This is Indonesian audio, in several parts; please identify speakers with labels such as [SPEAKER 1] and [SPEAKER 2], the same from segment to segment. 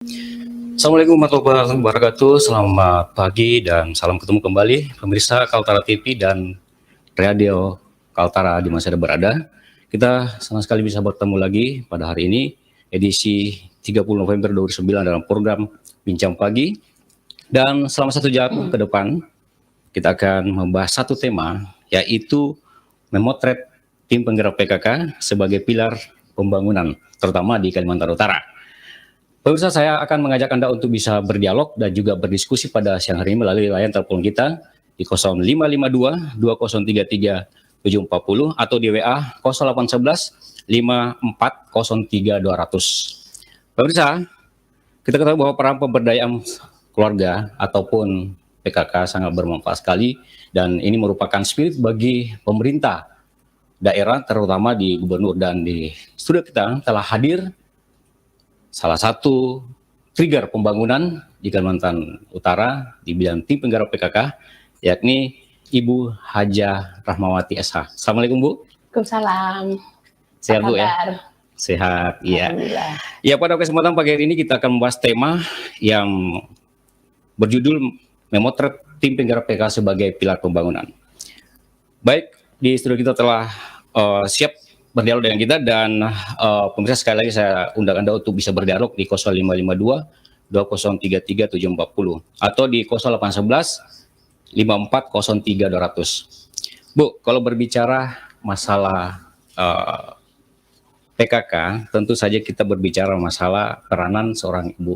[SPEAKER 1] Assalamualaikum warahmatullahi wabarakatuh. Selamat pagi dan salam ketemu kembali pemirsa Kaltara TV dan Radio Kaltara di mana Anda berada. Kita senang sekali bisa bertemu lagi pada hari ini, edisi 30 November 2009 dalam program Bincang Pagi. Dan selama 1 jam ke depan, kita akan membahas satu tema, yaitu memotret tim penggerak PKK sebagai pilar pembangunan, terutama di Kalimantan Utara. Pemirsa, saya akan mengajak Anda untuk bisa berdialog dan juga berdiskusi pada siang hari ini melalui layar telepon kita di 0552 2033 740 atau di WA 0811 5403 200. Pemirsa, kita ketahui bahwa peran pemberdayaan keluarga ataupun PKK sangat bermanfaat sekali, dan ini merupakan spirit bagi pemerintah daerah, terutama di gubernur. Dan di studio kita telah hadir salah satu trigger pembangunan di Kalimantan Utara di bidang tim penggerak PKK, yakni Ibu Hajah Rahmawati SH. Assalamualaikum, Bu.
[SPEAKER 2] Waalaikumsalam.
[SPEAKER 1] Sehat, Bu, ya? Sehat, iya. Ya, pada kesempatan pagi hari ini kita akan membahas tema yang berjudul memotret tim penggerak PKK sebagai pilar pembangunan. Baik, di studio kita telah siap berdialog dengan kita, dan pemirsa, sekali lagi saya undang Anda untuk bisa berdialog di 0552 2033 740 atau di 0811 5403 200. Bu, kalau berbicara masalah PKK, tentu saja kita berbicara masalah peranan seorang Ibu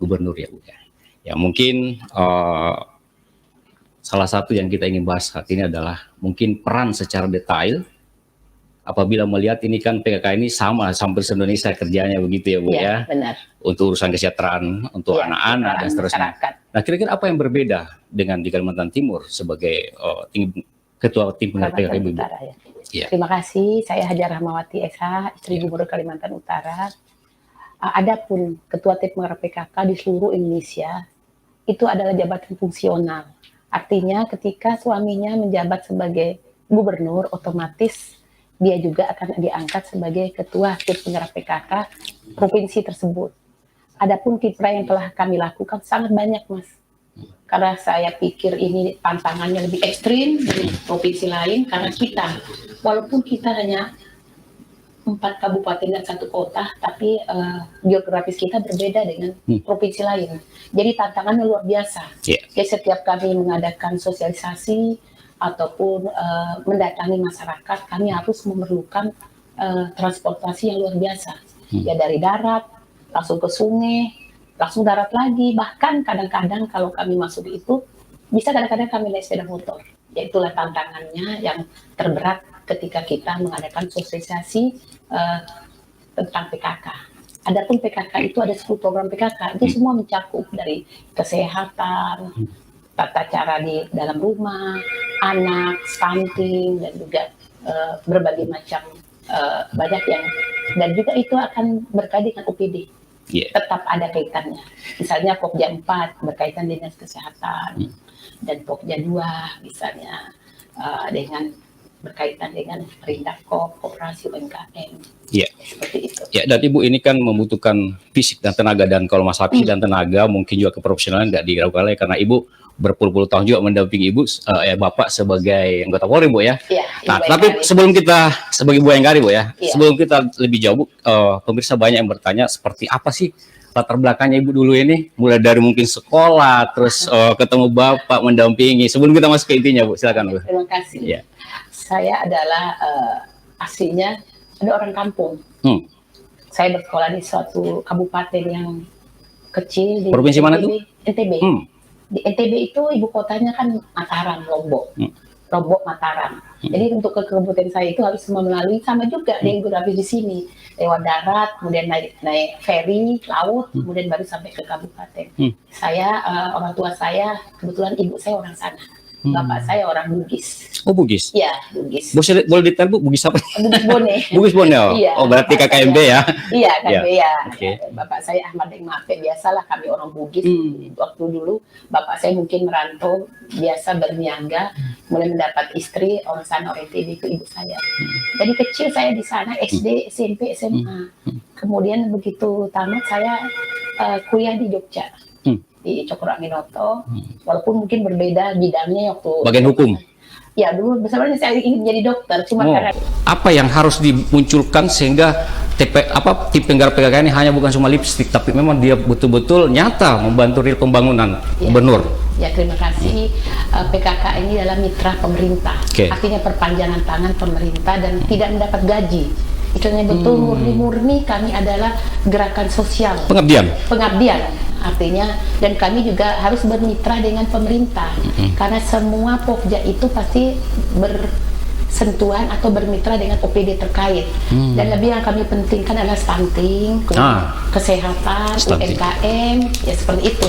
[SPEAKER 1] Gubernur, ya, Bu. Ya, mungkin salah satu yang kita ingin bahas saat ini adalah mungkin peran secara detail apabila melihat ini kan PKK ini sama hampir se-Indonesia kerjanya, begitu ya, Bu, ya?
[SPEAKER 2] Benar.
[SPEAKER 1] Untuk urusan kesejahteraan, untuk anak-anak dan seterusnya. Nah, kira-kira apa yang berbeda dengan di Kalimantan Timur sebagai ketua tim penggerak PKK, Ibu?
[SPEAKER 2] Ya. Terima kasih, saya Hajah Rahmawati SH, istri Gubernur Kalimantan Utara. Adapun ketua tim penggerak PKK di seluruh Indonesia itu adalah jabatan fungsional. Artinya ketika suaminya menjabat sebagai gubernur, otomatis dia juga akan diangkat sebagai ketua tim penggerak PKK provinsi tersebut. Adapun kiprah yang telah kami lakukan sangat banyak, Mas. Karena saya pikir ini tantangannya lebih ekstrim dari provinsi lain, karena kita, walaupun kita hanya 4 kabupaten dan 1 kota, tapi geografis kita berbeda dengan provinsi lain. Jadi tantangannya luar biasa. Jadi setiap kami mengadakan sosialisasi ataupun mendatangi masyarakat, kami harus memerlukan transportasi yang luar biasa. Ya, dari darat, langsung ke sungai, langsung darat lagi, bahkan kadang-kadang kalau kami masuk itu, bisa kadang-kadang kami naik sepeda motor. Ya, itulah tantangannya yang terberat ketika kita mengadakan sosialisasi tentang PKK. Adapun PKK itu ada 10 program PKK, itu semua mencakup dari kesehatan, tata cara di dalam rumah, anak, stunting, dan juga berbagai macam banyak yang, dan juga itu akan berkaitan dengan OPD. Tetap ada kaitannya. Misalnya Pokja 4 berkaitan dengan kesehatan, dan Pokja 2 misalnya dengan berkaitan dengan Perindakop, Koperasi UMKM. Seperti itu.
[SPEAKER 1] Ya, dan Ibu ini kan membutuhkan fisik dan tenaga, dan kalau masalah fisik dan tenaga mungkin juga keprofesionalan nggak diragukan karena Ibu berpuluh-puluh tahun juga mendampingi Ibu, Bapak sebagai anggota Polri, Bu, ya. Nah, tapi sebelum kita sebagai Bu Enggari, Bu, ya, sebelum kita lebih jauh, Bu, pemirsa banyak yang bertanya seperti apa sih latar belakangnya Ibu dulu ini, mulai dari mungkin sekolah, terus ketemu Bapak mendampingi. Sebelum kita masuk ke intinya, Bu, silakan, Bu.
[SPEAKER 2] Terima kasih. Saya adalah aslinya ada orang kampung. Saya bersekolah di suatu kabupaten yang kecil di
[SPEAKER 1] provinsi mana tuh?
[SPEAKER 2] NTB. Di NTB itu ibu kotanya kan Mataram, Lombok. Lombok, Mataram. Jadi untuk ke kabupaten saya itu harus melalui sama juga geografis di sini, lewat darat, kemudian naik ferry laut, kemudian baru sampai ke kabupaten. Saya orang tua saya kebetulan ibu saya orang sana. Bapak saya orang Bugis.
[SPEAKER 1] Oh, Bugis?
[SPEAKER 2] Iya, Bugis.
[SPEAKER 1] Boleh detail, Bu, Bugis apa?
[SPEAKER 2] Bugis Bone.
[SPEAKER 1] Bugis Bone,
[SPEAKER 2] Iya,
[SPEAKER 1] oh berarti KKMB ya?
[SPEAKER 2] Iya, KKMB ya.
[SPEAKER 1] Okay.
[SPEAKER 2] Bapak saya Ahmad Dengmape, biasalah kami orang Bugis. Waktu dulu, bapak saya mungkin merantau, biasa berniaga, mulai mendapat istri, orang sana, orang NTB, itu ibu saya. Jadi kecil saya di sana, SD, SMP, SMA. Kemudian begitu tamat saya kuliah di Jogja, di Cokro Aminoto, walaupun mungkin berbeda bidangnya waktu.
[SPEAKER 1] Bagian hukum.
[SPEAKER 2] Ya dulu sebenarnya saya ingin jadi dokter, cuma karena
[SPEAKER 1] apa yang harus dimunculkan sehingga tim penggerak PKK ini hanya bukan cuma lipstik, tapi memang dia betul-betul nyata membantu real pembangunan gubernur.
[SPEAKER 2] Ya terima kasih. PKK ini adalah mitra pemerintah, artinya perpanjangan tangan pemerintah dan tidak mendapat gaji. Itu betul murni kami adalah gerakan sosial. Pengabdian. Artinya, dan kami juga harus bermitra dengan pemerintah, karena semua Pokja itu pasti bersentuhan atau bermitra dengan OPD terkait. Dan lebih yang kami pentingkan adalah stunting, kesehatan, UMKM, ya seperti itu.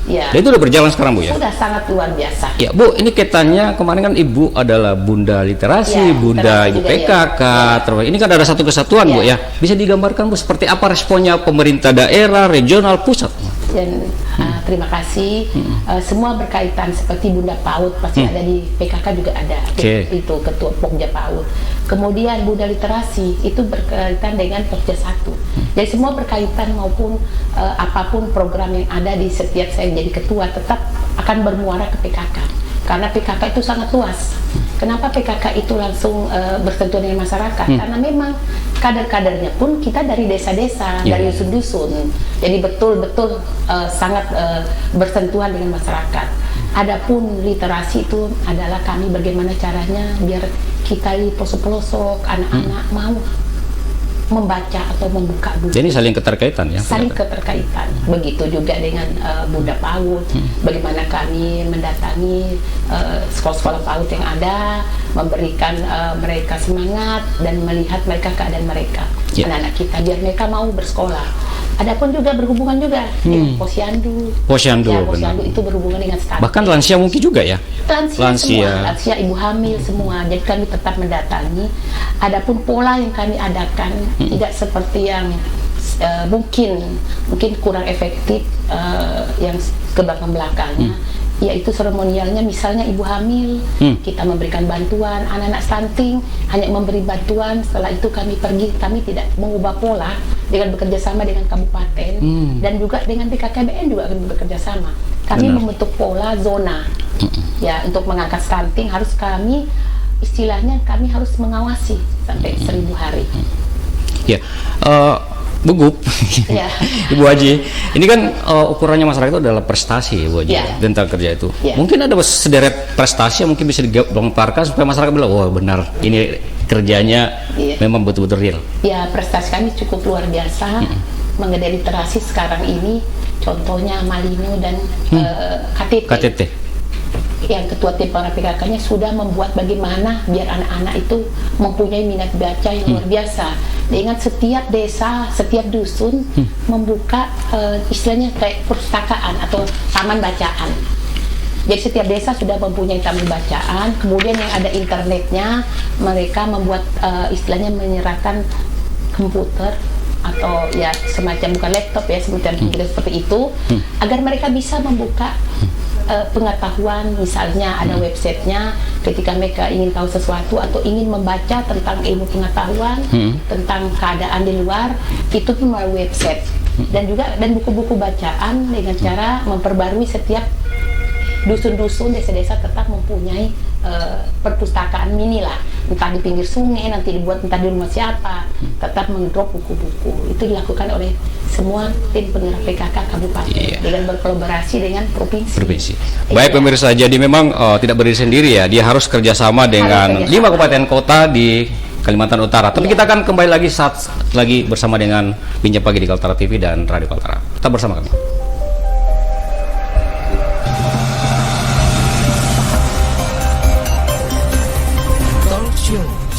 [SPEAKER 2] Ya.
[SPEAKER 1] Dan itu udah berjalan sekarang Bu ya?
[SPEAKER 2] Sudah sangat luar biasa.
[SPEAKER 1] Ya Bu, ini kaitannya kemarin kan Ibu adalah Bunda Literasi, Bunda Ibu PKK, terus ini kan ada satu kesatuan Bu ya. Bisa digambarkan Bu seperti apa responnya pemerintah daerah, regional, pusat?
[SPEAKER 2] Dan terima kasih. Semua berkaitan seperti Bunda PAUD pasti ada di PKK juga ada. Itu Ketua Pokja PAUD. Kemudian Bunda Literasi itu berkaitan dengan Pokja 1. Jadi semua berkaitan maupun apapun program yang ada di setiap saya jadi ketua tetap akan bermuara ke PKK. Karena PKK itu sangat luas. Kenapa PKK itu langsung bersentuhan dengan masyarakat? Karena memang kader-kadernya pun kita dari desa-desa, dari dusun-dusun. Jadi betul-betul sangat bersentuhan dengan masyarakat. Adapun literasi itu adalah kami bagaimana caranya biar kita di pelosok-pelosok, anak-anak mau membaca atau membuka buku.
[SPEAKER 1] Jadi saling keterkaitan ya?
[SPEAKER 2] Saling keterkaitan. Begitu juga dengan Bunda PAUD, bagaimana kami mendatangi sekolah-sekolah PAUD yang ada, memberikan mereka semangat dan melihat mereka keadaan mereka, anak-anak kita, biar mereka mau bersekolah. Adapun juga berhubungan juga dengan posyandu. Posyandu itu berhubungan dengan stunting.
[SPEAKER 1] Bahkan lansia mungkin juga ya?
[SPEAKER 2] Lansia, ibu hamil semua. Jadi kami tetap mendatangi. Adapun pola yang kami adakan tidak seperti yang mungkin kurang efektif yang ke belakangnya. Yaitu seremonialnya misalnya ibu hamil, kita memberikan bantuan, anak-anak stunting hanya memberi bantuan, setelah itu kami pergi, kami tidak mengubah pola dengan bekerja sama dengan kabupaten dan juga dengan BKKBN juga kami bekerja sama. Kami membentuk pola zona. Ya, untuk mengangkat stunting harus kami istilahnya kami harus mengawasi sampai 1000 hari.
[SPEAKER 1] Ya. Bu Gup, Ibu Haji, ini kan ukurannya masyarakat itu adalah prestasi Bu Haji, tentang kerja itu. Mungkin ada sederet prestasi yang mungkin bisa dilontarkan supaya masyarakat bilang, wah benar, ini kerjanya memang betul-betul real. Ya, prestasi kami cukup luar biasa. Mengenai literasi sekarang ini, contohnya Malino dan KTT. Yang ketua tim PKK-nya sudah membuat bagaimana biar anak-anak itu mempunyai minat baca yang luar biasa. Dengan setiap desa, setiap dusun membuka istilahnya kayak perpustakaan atau taman bacaan. Jadi setiap desa sudah mempunyai taman bacaan. Kemudian yang ada internetnya, mereka membuat istilahnya menyerahkan komputer atau ya semacam bukan laptop ya, semacam seperti itu, agar mereka bisa membuka pengetahuan, misalnya ada websitenya, ketika mereka ingin tahu sesuatu atau ingin membaca tentang ilmu pengetahuan tentang keadaan di luar, itu pun melalui website dan buku-buku bacaan dengan cara memperbarui setiap dusun-dusun, desa-desa tetap mempunyai perpustakaan mini lah, entah di pinggir sungai, nanti dibuat entah di rumah siapa, tetap mendrop buku-buku. Itu dilakukan oleh semua tim penggerak PKK kabupaten dengan berkolaborasi dengan provinsi. Baik pemirsa, jadi memang tidak berdiri sendiri ya, dia harus kerjasama dengan 5 kabupaten kota di Kalimantan Utara. Tapi kita akan kembali lagi saat lagi bersama dengan Bincang Pagi di Kaltara TV dan Radio Kaltara. Tetap bersama kami.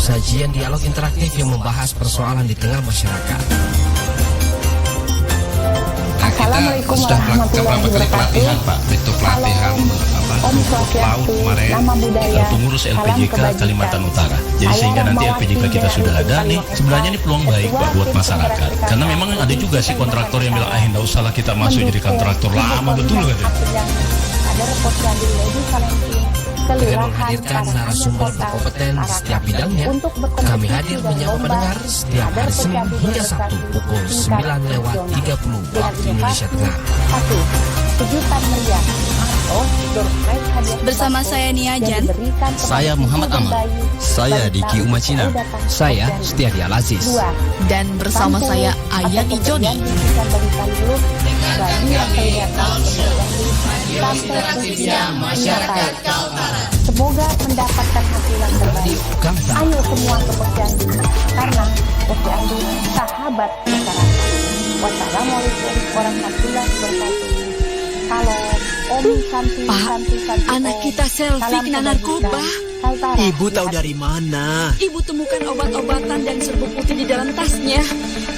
[SPEAKER 3] Sajian dialog interaktif yang membahas persoalan di tengah masyarakat.
[SPEAKER 2] Assalamualaikum warahmatullahi wabarakatuh.
[SPEAKER 4] Pak, itu pelatihan PAUD kemarin pengurus LPJK Kalimantan Utara. Jadi sehingga nanti LPJK kita sudah ada nih, sebenarnya ini peluang baik Pak buat masyarakat. Karena memang ada juga sih kontraktor yang bilang enggak usah lah kita masuk jadi kontraktor lama, betul kan?
[SPEAKER 2] Ada repot yang di
[SPEAKER 3] dengan menghadirkan narasumber berkompeten di setiap bidangnya. Kami hadir menyapa pendengar setiap hari Senin hingga Sabtu pukul 9:30 waktu Indonesia Tengah.
[SPEAKER 2] 1. Kejutan meriah atau surprise hadiah
[SPEAKER 5] Bersama saya Nia Jan.
[SPEAKER 3] Saya Muhammad Amal.
[SPEAKER 6] Saya Diki Umacina.
[SPEAKER 3] Saya Setiadi Al-Aziz.
[SPEAKER 2] 2.
[SPEAKER 5] Dan bersama saya Ayani Joni.
[SPEAKER 2] Semoga mendapatkan hasil yang terbaik. Ayo semua ke Posyandu karena Posyandu sahabat masyarakat. Wassalamualaikum warahmatullahi wabarakatuh. Salam Om Santi
[SPEAKER 5] Pak,
[SPEAKER 2] Santi Santi.
[SPEAKER 5] anak kita selfie kena narkoba.
[SPEAKER 6] Ibu tahu dari mana?
[SPEAKER 5] Ibu temukan obat-obatan dan serbuk putih di dalam tasnya.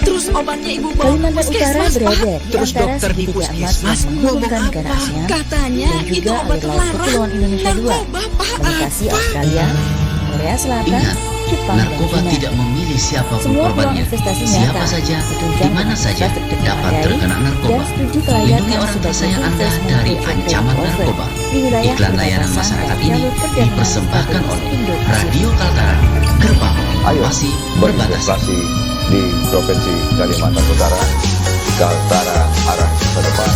[SPEAKER 5] Terus obatnya ibu bawa ke
[SPEAKER 7] Kalimantan Utara
[SPEAKER 5] puskesmas, Pak.
[SPEAKER 7] berada di
[SPEAKER 6] Terus
[SPEAKER 7] antara
[SPEAKER 6] dokter di
[SPEAKER 7] segitiga emas
[SPEAKER 6] puskesmas
[SPEAKER 7] yang menghubungkan
[SPEAKER 6] ngomong
[SPEAKER 7] negara
[SPEAKER 6] apa?
[SPEAKER 7] ASEAN
[SPEAKER 5] Katanya
[SPEAKER 7] dan
[SPEAKER 5] itu
[SPEAKER 7] juga
[SPEAKER 5] obat
[SPEAKER 7] air laut
[SPEAKER 5] terlarang.
[SPEAKER 7] Kepulauan Indonesia II,
[SPEAKER 5] Narkoba, Pak.
[SPEAKER 7] melintasi
[SPEAKER 5] Apa?
[SPEAKER 7] Australia, Korea Selatan,
[SPEAKER 8] Ingat,
[SPEAKER 7] Jepang,
[SPEAKER 8] narkoba
[SPEAKER 7] dan China.
[SPEAKER 8] tidak memilih siapapun
[SPEAKER 7] Semua peluang
[SPEAKER 8] korbannya.
[SPEAKER 7] investasi
[SPEAKER 8] Siapa
[SPEAKER 7] nyata,
[SPEAKER 8] saja,
[SPEAKER 7] bertunjang
[SPEAKER 8] di mana
[SPEAKER 7] dengan
[SPEAKER 8] saja
[SPEAKER 7] sertifikat
[SPEAKER 8] dapat
[SPEAKER 7] memadai,
[SPEAKER 8] terkena narkoba.
[SPEAKER 7] dan studi kelayakan
[SPEAKER 8] Lindungi orang
[SPEAKER 7] sebagai
[SPEAKER 8] tersayang Anda
[SPEAKER 7] investment
[SPEAKER 8] dari
[SPEAKER 7] grade
[SPEAKER 8] ancaman
[SPEAKER 7] offer
[SPEAKER 8] narkoba.
[SPEAKER 7] di wilayah
[SPEAKER 8] Iklan layanan
[SPEAKER 7] perbatasan
[SPEAKER 8] masyarakat
[SPEAKER 7] dan
[SPEAKER 8] ini
[SPEAKER 7] jalur perdagangan
[SPEAKER 8] dipersembahkan
[SPEAKER 7] strategis
[SPEAKER 8] oleh
[SPEAKER 7] Indo-Pasifik.
[SPEAKER 8] Radio Kaltara. Gerbang masih berbatas.
[SPEAKER 9] Berinvestasi di Provinsi Kalimantan Utara, Kaltara arah ke depan.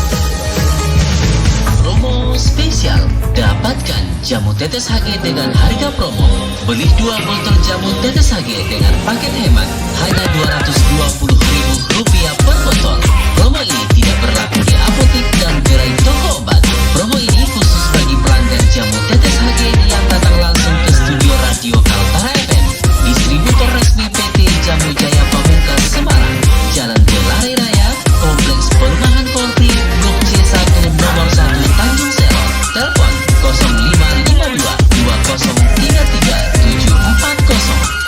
[SPEAKER 8] Promo spesial. Dapatkan jamu tetes HG dengan harga promo. Beli 2 botol jamu tetes HG dengan paket hemat hanya Rp220.000 per botol. Promo ini tidak berlaku di apotek dan gerai toko obat. Promo ini khusus bagi pelanggan jamu tetes HG yang datang langsung ke studio Radio Kaltara FM, distributor resmi PT Jamu Jaya Pamungkas Semarang, Jalan Belari Raya, Kompleks Perumahan Polri, Blok C1 nomor 1 Tanjung Selor. Telepon 0552 2033 740.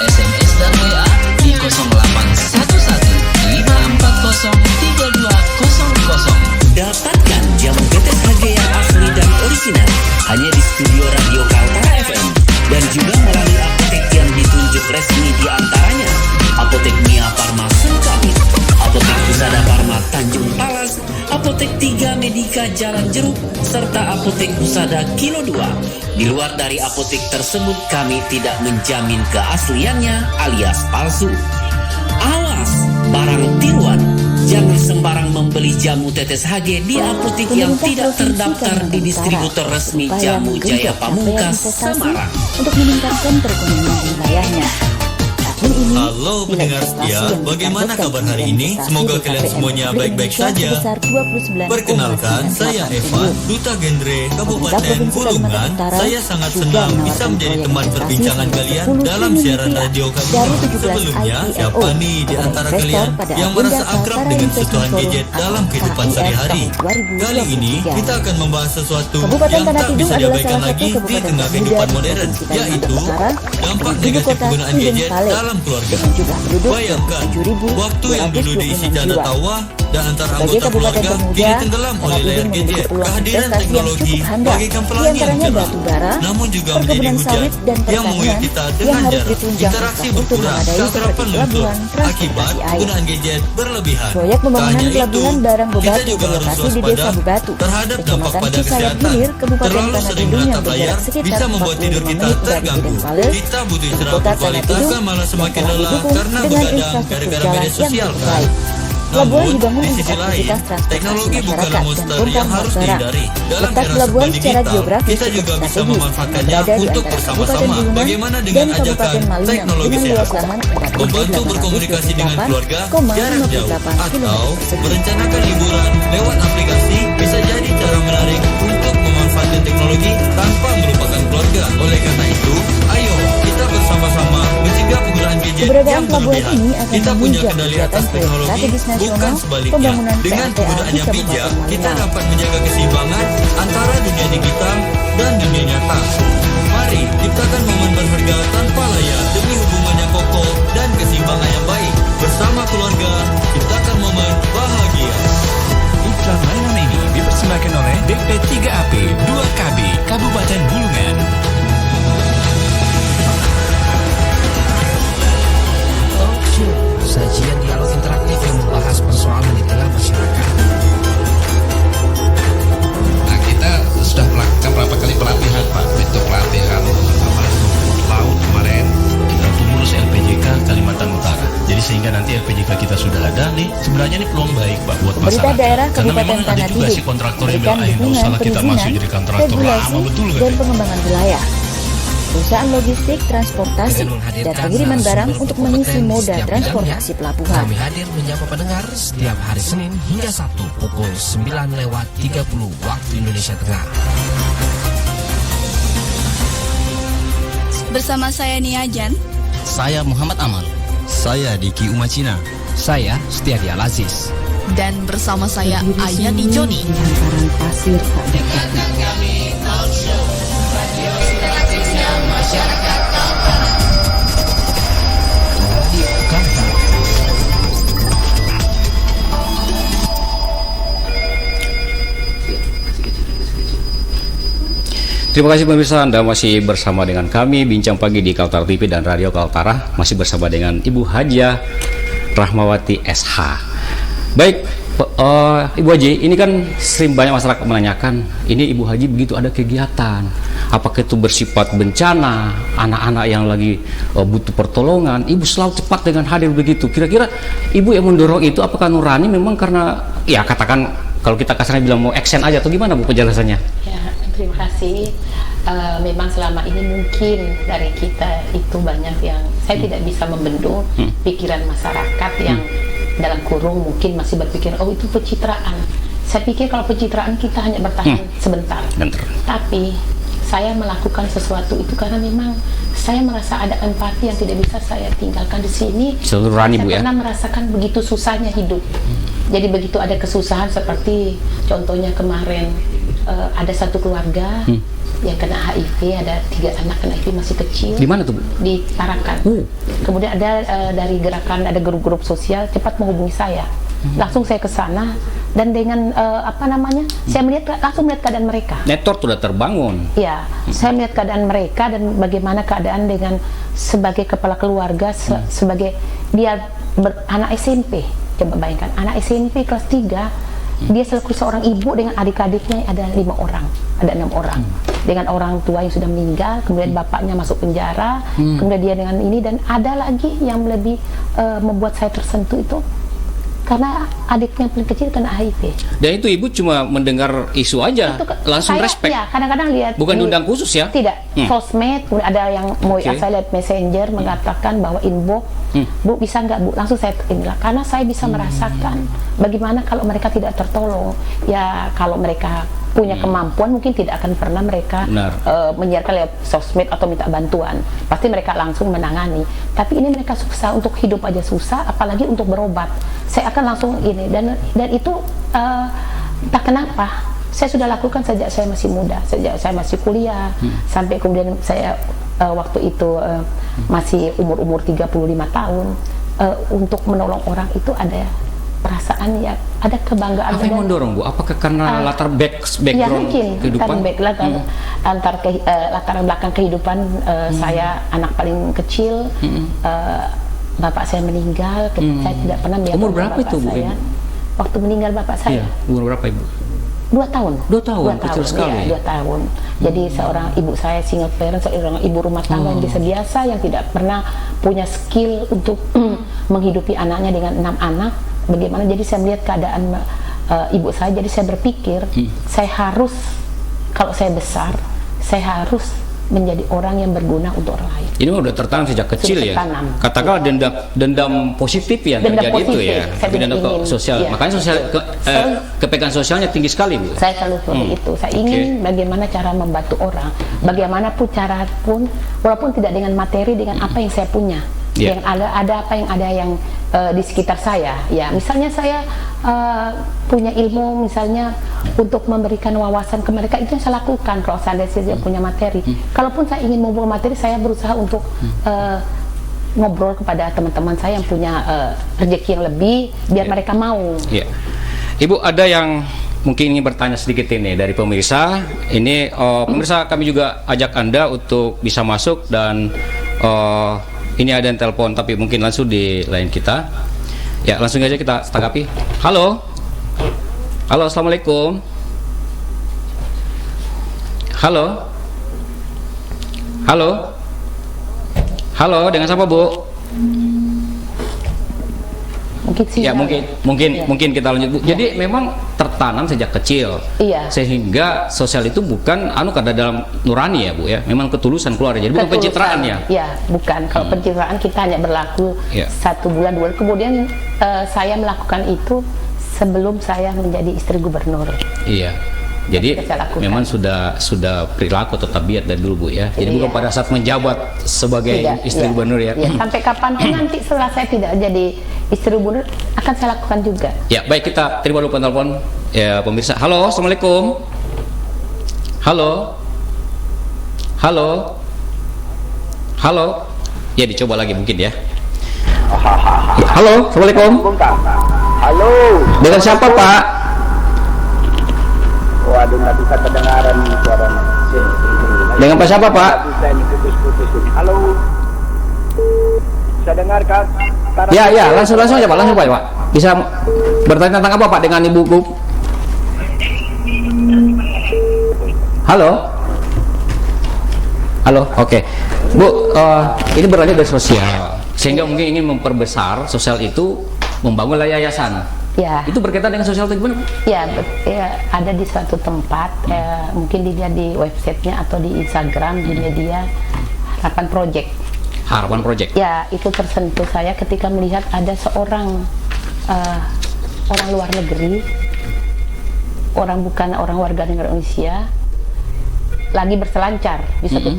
[SPEAKER 8] SMS dan WA di 0811 540 3200. Dapatkan jamu tetes HG yang asli dan orisinal hanya di studio Radio Kaltara FM dan juga melalui apotek yang ditunjuk resmi di antaranya Apotek Mia Farma Sengkamit, Apotek Pusada Farma Tanjung Talas, Apotek 3 Medika Jalan Jeruk, serta Apotek Pusada Kilo 2. Di luar dari apotek tersebut kami tidak menjamin keasliannya alias palsu. Awas, barang tiruan. Jangan sembarang membeli jamu tetes HG di apotek yang tidak terdaftar di distributor resmi Jamu Jaya Pamungkas Semarang.
[SPEAKER 7] Untuk meningkatkan perekonomian di wilayahnya. Tahun ini,
[SPEAKER 6] Halo pendengar setia, bagaimana kabar hari ini? Semoga kalian semuanya baik-baik saja. Perkenalkan, saya Evan, Duta Genre Kabupaten Bulungan. Saya sangat senang bisa menjadi teman perbincangan kalian dalam siaran radio kami. Sebelumnya, siapa nih di antara kalian yang merasa akrab dengan sentuhan gadget dalam kehidupan sehari-hari? Kali ini, kita akan membahas sesuatu yang tak bisa diabaikan lagi di tengah kehidupan modern, yaitu dampak negatif penggunaan gadget dalam keluarga. Bayangkan, waktu yang dulu diisi canda tawa dan antara anggota keluarga kini tenggelam oleh layar gadget. Kehadiran teknologi bagaikan pelangi yang cerah, namun juga menjadi hujan yang mengguyur kita dengan jarak. Interaksi berkurang, keakraban luntur akibat penggunaan gadget berlebihan.
[SPEAKER 7] Proyek
[SPEAKER 6] Tak
[SPEAKER 7] pembangunan
[SPEAKER 6] hanya
[SPEAKER 7] pelabuhan
[SPEAKER 6] itu,
[SPEAKER 7] Barang
[SPEAKER 6] kita
[SPEAKER 7] Bebatu
[SPEAKER 6] juga harus
[SPEAKER 7] berlokasi di Desa
[SPEAKER 6] waspada
[SPEAKER 7] Bebatu,
[SPEAKER 6] terhadap dampak
[SPEAKER 7] Kecamatan
[SPEAKER 6] pada
[SPEAKER 7] Cisayap
[SPEAKER 6] kesehatan.
[SPEAKER 7] Hilir, Kabupaten
[SPEAKER 6] Terlalu
[SPEAKER 7] Tanah
[SPEAKER 6] sering
[SPEAKER 7] Tidung yang
[SPEAKER 6] menatap layar
[SPEAKER 7] berjarak sekitar
[SPEAKER 6] bisa membuat
[SPEAKER 7] 45
[SPEAKER 6] tidur kita
[SPEAKER 7] menit dari
[SPEAKER 6] terganggu.
[SPEAKER 7] Geden
[SPEAKER 6] Kita butuh istirahat
[SPEAKER 7] Kota Tanah
[SPEAKER 6] berkualitas
[SPEAKER 7] Tidung,
[SPEAKER 6] kan malah semakin
[SPEAKER 7] telah
[SPEAKER 6] lelah
[SPEAKER 7] didukung
[SPEAKER 6] karena
[SPEAKER 7] dengan
[SPEAKER 6] begadang
[SPEAKER 7] infrastruktur
[SPEAKER 6] gara-gara
[SPEAKER 7] jalan
[SPEAKER 6] media
[SPEAKER 7] yang
[SPEAKER 6] sosial
[SPEAKER 7] cukup
[SPEAKER 6] kan.
[SPEAKER 7] baik. Pelabuhan
[SPEAKER 6] Namun,
[SPEAKER 7] dibangun
[SPEAKER 6] di
[SPEAKER 7] untuk
[SPEAKER 6] sisi lain,
[SPEAKER 7] aktivitas transportasi
[SPEAKER 6] teknologi bukanlah
[SPEAKER 7] masyarakat dan
[SPEAKER 6] monster yang
[SPEAKER 7] bongkar
[SPEAKER 6] harus
[SPEAKER 7] barang.
[SPEAKER 6] dihindari. Dalam
[SPEAKER 7] Letak
[SPEAKER 6] era
[SPEAKER 7] pelabuhan
[SPEAKER 6] serba
[SPEAKER 7] secara
[SPEAKER 6] digital,
[SPEAKER 7] geografis
[SPEAKER 6] kita
[SPEAKER 7] cukup
[SPEAKER 6] juga bisa
[SPEAKER 7] strategis,
[SPEAKER 6] memanfaatkannya
[SPEAKER 7] berada di
[SPEAKER 6] untuk
[SPEAKER 7] antara
[SPEAKER 6] bersama-sama.
[SPEAKER 7] Kabupaten Bulungan
[SPEAKER 6] Bagaimana
[SPEAKER 7] dan
[SPEAKER 6] dengan
[SPEAKER 7] Kabupaten
[SPEAKER 6] ajakan
[SPEAKER 7] Malinau
[SPEAKER 6] teknologi
[SPEAKER 7] dengan luas
[SPEAKER 6] sehat?
[SPEAKER 7] lahan
[SPEAKER 6] Membantu berkomunikasi dengan keluarga
[SPEAKER 7] 4.858,58
[SPEAKER 6] jarak jauh atau
[SPEAKER 7] persegi.
[SPEAKER 6] merencanakan liburan lewat aplikasi bisa jadi cara menarik untuk memanfaatkan teknologi tanpa melupakan keluarga. Oleh karena itu, ayo kita bersama-sama mencegah penggunaan gadget
[SPEAKER 7] Keberadaan
[SPEAKER 6] yang
[SPEAKER 7] pelabuhan
[SPEAKER 6] berlebihan.
[SPEAKER 7] ini akan
[SPEAKER 6] Kita punya
[SPEAKER 7] menunjang
[SPEAKER 6] kendali
[SPEAKER 7] kegiatan
[SPEAKER 6] atas
[SPEAKER 7] proyek
[SPEAKER 6] teknologi,
[SPEAKER 7] strategis
[SPEAKER 6] bukan
[SPEAKER 7] nasional
[SPEAKER 6] sebaliknya.
[SPEAKER 7] pembangunan
[SPEAKER 6] Dengan
[SPEAKER 7] PLTA
[SPEAKER 6] penggunaan
[SPEAKER 7] di
[SPEAKER 6] yang bijak,
[SPEAKER 7] Kabupaten
[SPEAKER 6] kita
[SPEAKER 7] Malinau.
[SPEAKER 6] dapat menjaga keseimbangan antara dunia digital dan dunia nyata. Mari ciptakan momen berharga tanpa layar demi hubungan yang kokoh dan keseimbangan yang baik. Bersama keluarga, ciptakan momen bahagia.
[SPEAKER 10] Iklan layanan ini dipersembahkan oleh DP3AP 2KB Kabupaten Bulungan.
[SPEAKER 3] Talk Show, sajian dialog interaktif yang membahas persoalan di tengah masyarakat.
[SPEAKER 11] Nah, kita sudah melakukan berapa kali pelatihan Pak, bentuk pelatihan
[SPEAKER 4] sehingga nanti LPJK kita sudah ada nih, sebenarnya ini peluang baik Pak buat
[SPEAKER 7] Pemerintah
[SPEAKER 4] masyarakat.
[SPEAKER 7] daerah
[SPEAKER 4] Karena memang
[SPEAKER 7] Kabupaten
[SPEAKER 4] ada
[SPEAKER 7] Tanah
[SPEAKER 4] juga
[SPEAKER 7] Tidung
[SPEAKER 4] sih kontraktor yang
[SPEAKER 7] memberikan
[SPEAKER 4] bilang, nggak
[SPEAKER 7] dukungan
[SPEAKER 4] usah lah kita masuk
[SPEAKER 7] perizinan,
[SPEAKER 4] jadi kontraktor lama betul
[SPEAKER 7] dan
[SPEAKER 4] katanya.
[SPEAKER 7] pengembangan wilayah. Perusahaan logistik, transportasi,
[SPEAKER 3] Dengan
[SPEAKER 7] dan
[SPEAKER 3] menghadirkan
[SPEAKER 7] pengiriman barang
[SPEAKER 3] narasumber
[SPEAKER 7] untuk mengisi
[SPEAKER 3] berkompeten
[SPEAKER 7] moda
[SPEAKER 3] setiap
[SPEAKER 7] transportasi
[SPEAKER 3] bidangnya,
[SPEAKER 7] pelabuhan.
[SPEAKER 3] Kami hadir menyapa pendengar setiap hari Senin hingga Sabtu pukul 9:30 waktu Indonesia Tengah.
[SPEAKER 5] Bersama saya Nia Jan.
[SPEAKER 11] Saya Muhammad Amal. Saya Diki Umacina.
[SPEAKER 3] Saya Setiadi Al-Aziz.
[SPEAKER 5] Dan bersama saya Ayati Joni.
[SPEAKER 7] Di hamparan pasir tak dekat.
[SPEAKER 1] Terima kasih pemirsa, Anda masih bersama dengan kami Bincang Pagi di Kaltara TV dan Radio Kaltara, masih bersama dengan Ibu Hajah Rahmawati SH. Baik, Ibu Haji, ini kan sering banyak masyarakat menanyakan, ini Ibu Haji begitu ada kegiatan, apakah itu bersifat bencana, anak-anak yang lagi butuh pertolongan, Ibu selalu cepat dengan hadir begitu. Kira-kira Ibu yang mendorong itu apakah nurani memang karena, ya katakan kalau kita kasarnya bilang mau action aja atau gimana Bu penjelasannya?
[SPEAKER 2] Ya, terima kasih. Memang selama ini mungkin dari kita itu banyak yang saya tidak bisa membendung pikiran masyarakat yang dalam kurung mungkin masih berpikir, oh itu pencitraan. Saya pikir kalau pencitraan kita hanya bertahan sebentar. Tapi saya melakukan sesuatu itu karena memang saya merasa ada empati yang tidak bisa saya tinggalkan di sini. Saya pernah merasakan begitu susahnya hidup. Jadi begitu ada kesusahan seperti contohnya kemarin ada satu keluarga yang kena HIV, ada 3 anak kena HIV masih kecil.
[SPEAKER 1] Di mana tuh Bu?
[SPEAKER 2] Di Tarakan. Kemudian ada dari gerakan, ada grup-grup sosial cepat menghubungi saya. Langsung saya ke sana dan dengan saya langsung melihat keadaan mereka.
[SPEAKER 1] Network sudah terbangun.
[SPEAKER 2] Ya, saya melihat keadaan mereka dan bagaimana keadaan dengan sebagai kepala keluarga, sebagai dia anak SMP. Coba bayangkan, anak SMP kelas 3, dia selaku seorang ibu dengan adik-adiknya ada 5 orang, ada 6 orang. Dengan orang tua yang sudah meninggal, kemudian bapaknya masuk penjara, kemudian dia dengan ini, dan ada lagi yang lebih membuat saya tersentuh itu karena adiknya yang paling kecil kena HIV. Dan
[SPEAKER 1] itu Ibu cuma mendengar isu aja, langsung respect.
[SPEAKER 2] Ya, kadang-kadang lihat.
[SPEAKER 1] Bukan diundang khusus ya?
[SPEAKER 2] Tidak. Sosmed, ada yang mau saya lihat messenger mengatakan bahwa inbox, Bu bisa nggak Bu? Langsung saya inilah, karena saya bisa merasakan bagaimana kalau mereka tidak tertolong. Ya kalau mereka punya kemampuan mungkin tidak akan pernah mereka menyiarkan lewat sosmed atau minta bantuan. Pasti mereka langsung menangani. Tapi ini mereka susah, untuk hidup aja susah, apalagi untuk berobat. Saya akan langsung ini, dan itu tak kenapa saya sudah lakukan sejak saya masih muda, sejak saya masih kuliah sampai kemudian saya waktu itu masih umur 35 tahun, untuk menolong orang itu ada perasaan, ya ada kebanggaan.
[SPEAKER 1] Apa yang mendorong Bu? Apakah karena latar background
[SPEAKER 2] ya mungkin,
[SPEAKER 1] kehidupan?
[SPEAKER 2] Latar belakang kehidupan saya anak paling kecil, bapak saya meninggal, saya tidak pernah melihat.
[SPEAKER 1] Umur berapa itu Bu?
[SPEAKER 2] Saya, waktu meninggal bapak saya.
[SPEAKER 1] Umur berapa Ibu?
[SPEAKER 2] 2 tahun.
[SPEAKER 1] 2 tahun, kecil sekali.
[SPEAKER 2] Ya, 2 tahun. Jadi seorang ibu saya single parent, seorang ibu rumah tangga yang biasa-biasa, yang tidak pernah punya skill untuk menghidupi anaknya dengan 6 anak. Bagaimana? Jadi saya melihat keadaan ibu saya, jadi saya berpikir saya harus, kalau saya besar, saya harus menjadi orang yang berguna untuk orang lain. Ini udah tertanam sejak kecil ya. Katakanlah dendam positif ya terjadi itu ya. Tapi dendam sosial. Ya. Makanya kepekaan sosialnya tinggi sekali Bu. Saya selalu seperti itu. Saya ingin bagaimana cara membantu orang. Bagaimanapun cara pun, walaupun tidak dengan materi, dengan apa yang saya punya. Yang ada apa yang ada yang di sekitar saya. Ya, misalnya saya punya ilmu, misalnya untuk memberikan wawasan ke mereka, itu yang saya lakukan. Kalau saya punya materi, kalaupun saya ingin ngobrol materi, saya berusaha untuk ngobrol kepada teman-teman saya yang punya rezeki yang lebih, biar mereka mau. Ibu, ada yang mungkin ingin bertanya sedikit ini dari pemirsa. Ini pemirsa, kami juga ajak Anda untuk bisa masuk, dan ini ada yang telepon tapi mungkin langsung di line kita. Ya, langsung aja kita tanggapi. Halo. Halo, assalamualaikum. Halo. Halo. Halo, dengan siapa Bu?
[SPEAKER 1] Ya, mungkin kita lanjut Bu. Jadi memang tertanam sejak kecil.
[SPEAKER 2] Iya.
[SPEAKER 1] Sehingga sosial itu bukan karena dalam nurani ya Bu ya. Memang ketulusan keluar. Jadi bukan pencitraan ya.
[SPEAKER 2] Iya, bukan. Kalau pencitraan kita hanya berlaku 1 bulan 2 bulan. Kemudian saya melakukan itu sebelum saya menjadi istri gubernur.
[SPEAKER 1] Iya. Jadi memang sudah perilaku atau tabiat dari dulu Bu ya. Jadi bukan pada saat menjabat sebagai istri gubernur ya.
[SPEAKER 2] Sampai kapanpun nanti setelah saya tidak jadi istri gubernur akan saya lakukan juga.
[SPEAKER 1] Ya, baik, kita terima dulu penelpon ya pemirsa. Halo, Assalamualaikum. Halo. Ya, dicoba lagi mungkin ya. Halo, Assalamualaikum.
[SPEAKER 12] Halo.
[SPEAKER 1] Dengan siapa Pak?
[SPEAKER 12] Waduh, nggak bisa kedengaran suaranya.
[SPEAKER 1] Dengan Pak siapa Pak?
[SPEAKER 12] Halo. Bisa dengar kan?
[SPEAKER 1] Ya, langsung aja Pak, langsung Pak. Bisa bertanya tentang apa Pak dengan Ibu Gup? Halo, oke. Bu, ini berlanjut dari sosial, sehingga mungkin ingin memperbesar sosial itu membangun yayasan.
[SPEAKER 2] Ya.
[SPEAKER 1] Itu berkaitan dengan sosial itu gimana?
[SPEAKER 2] Ya, ada di suatu tempat, mungkin dilihat di websitenya atau di Instagram, di media Harapan Project. Ya, itu tersentuh saya ketika melihat ada seorang orang luar negeri, bukan orang warga negara Indonesia, lagi berselancar di satu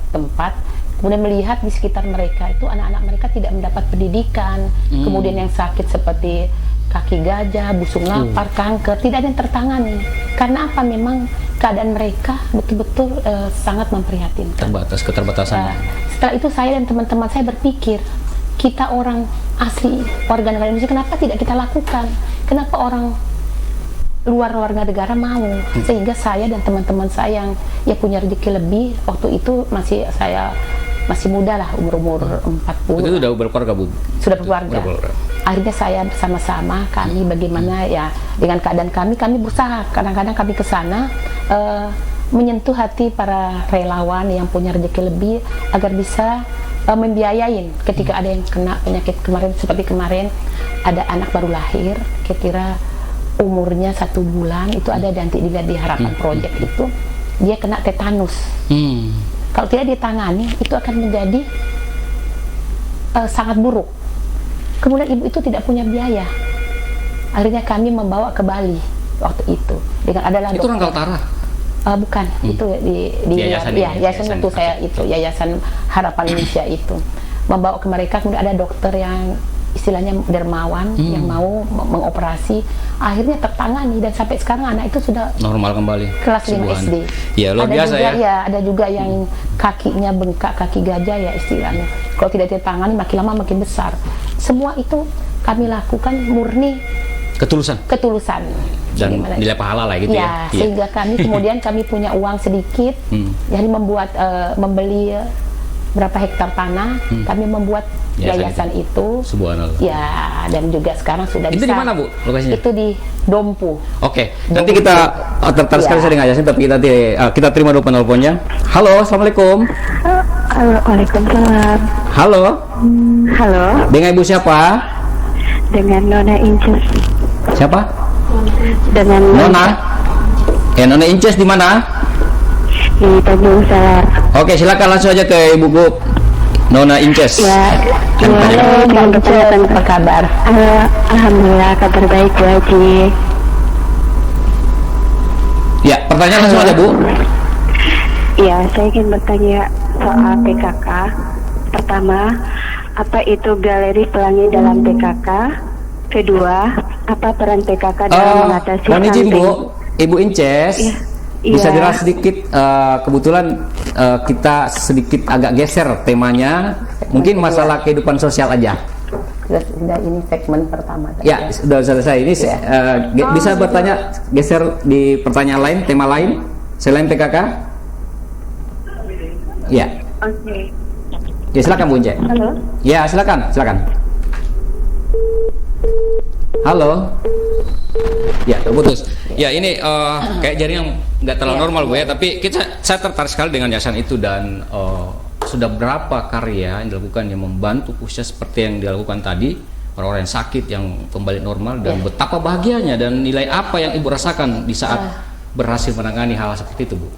[SPEAKER 2] tempat. Kemudian melihat di sekitar mereka itu anak-anak mereka tidak mendapat pendidikan, kemudian yang sakit seperti kaki gajah, busung lapar, kanker, tidak ada yang tertangani. Karena apa? Memang keadaan mereka betul-betul sangat memprihatinkan.
[SPEAKER 1] Keterbatasan.
[SPEAKER 2] Setelah itu saya dan teman-teman saya berpikir, kita orang asli warga negara Indonesia, kenapa tidak kita lakukan? Kenapa orang luar warga negara mau? Sehingga saya dan teman-teman saya yang punya rezeki lebih, waktu itu masih muda lah, umur 40.
[SPEAKER 1] Itu sudah berkeluarga Bu?
[SPEAKER 2] Sudah berkeluarga. Akhirnya saya bersama-sama kami bagaimana ya dengan keadaan kami berusaha, kadang-kadang kami ke sana menyentuh hati para relawan yang punya rezeki lebih agar bisa membiayain ketika ada yang kena penyakit. Seperti kemarin ada anak baru lahir, kira-kira umurnya 1 bulan, itu ada nanti dilihat di Harapan Project itu, dia kena tetanus. Kalau tidak ditangani itu akan menjadi sangat buruk. Kemudian ibu itu tidak punya biaya. Akhirnya kami membawa ke Bali waktu itu dengan adalah
[SPEAKER 1] itu orang Kaltara?
[SPEAKER 2] Bukan, itu di yayasan itu saya itu Yayasan Harapan Indonesia itu membawa ke mereka. Kemudian ada dokter yang istilahnya dermawan yang mau mengoperasi, akhirnya tertangani dan sampai sekarang anak itu sudah
[SPEAKER 1] normal kembali,
[SPEAKER 2] kelas 5 SD.
[SPEAKER 1] Ya, luar biasa
[SPEAKER 2] juga,
[SPEAKER 1] ya.
[SPEAKER 2] Ada juga yang kakinya bengkak, kaki gajah ya istilahnya. Kalau tidak ditangani makin lama makin besar. Semua itu kami lakukan murni ketulusan
[SPEAKER 1] dan nilai pahala lah gitu ya.
[SPEAKER 2] Sehingga kami kemudian kami punya uang sedikit, jadi membeli berapa hektar tanah, kami membuat yayasan itu.
[SPEAKER 1] Subhanallah.
[SPEAKER 2] Ya, dan juga sekarang sudah
[SPEAKER 1] itu di mana Bu lokasinya?
[SPEAKER 2] Itu di Dompu.
[SPEAKER 1] Oke, nanti kita tertarik sekali saya dengan yayasan, tapi kita terima dulu penelponnya. Halo, Assalamualaikum.
[SPEAKER 13] Waalaikumsalam.
[SPEAKER 1] Halo. Dengan Ibu siapa?
[SPEAKER 13] Dengan Nona Inces.
[SPEAKER 1] Siapa?
[SPEAKER 13] Dengan
[SPEAKER 1] Nona. Nona Inces di mana?
[SPEAKER 13] Di Tanjung Sar.
[SPEAKER 1] Oke, silakan langsung aja ke Ibu Gup. Nona Inces.
[SPEAKER 13] Halo, apa kabar? Alhamdulillah, kabar baik Bu Haji.
[SPEAKER 1] Ya, pertanyaan langsung aja Bu.
[SPEAKER 13] Ya, saya ingin bertanya soal PKK. Pertama, apa itu galeri pelangi dalam PKK? Kedua, apa peran PKK dalam mengatasi
[SPEAKER 1] stunting? Ibu Inces. Bisa jelas sedikit, kebetulan kita sedikit agak geser temanya, mungkin masalah kehidupan sosial aja.
[SPEAKER 2] Sudah ini segmen pertama.
[SPEAKER 1] Ya, sudah selesai. Ini bisa bertanya, geser di pertanyaan lain, tema lain selain PKK? Ya.
[SPEAKER 13] Oke.
[SPEAKER 1] Ya, silakan Bu Inces.
[SPEAKER 13] Halo.
[SPEAKER 1] Ya, silakan. Halo. Ya, terputus. Ya, ini kayak jaringan nggak terlalu normal Bu ya, tapi saya tertarik sekali dengan yayasan itu dan sudah berapa karya yang dilakukan yang membantu khususnya seperti yang dilakukan tadi orang-orang yang sakit yang kembali normal, dan betapa bahagianya dan nilai apa yang Ibu rasakan di saat berhasil menangani hal seperti itu, Bu?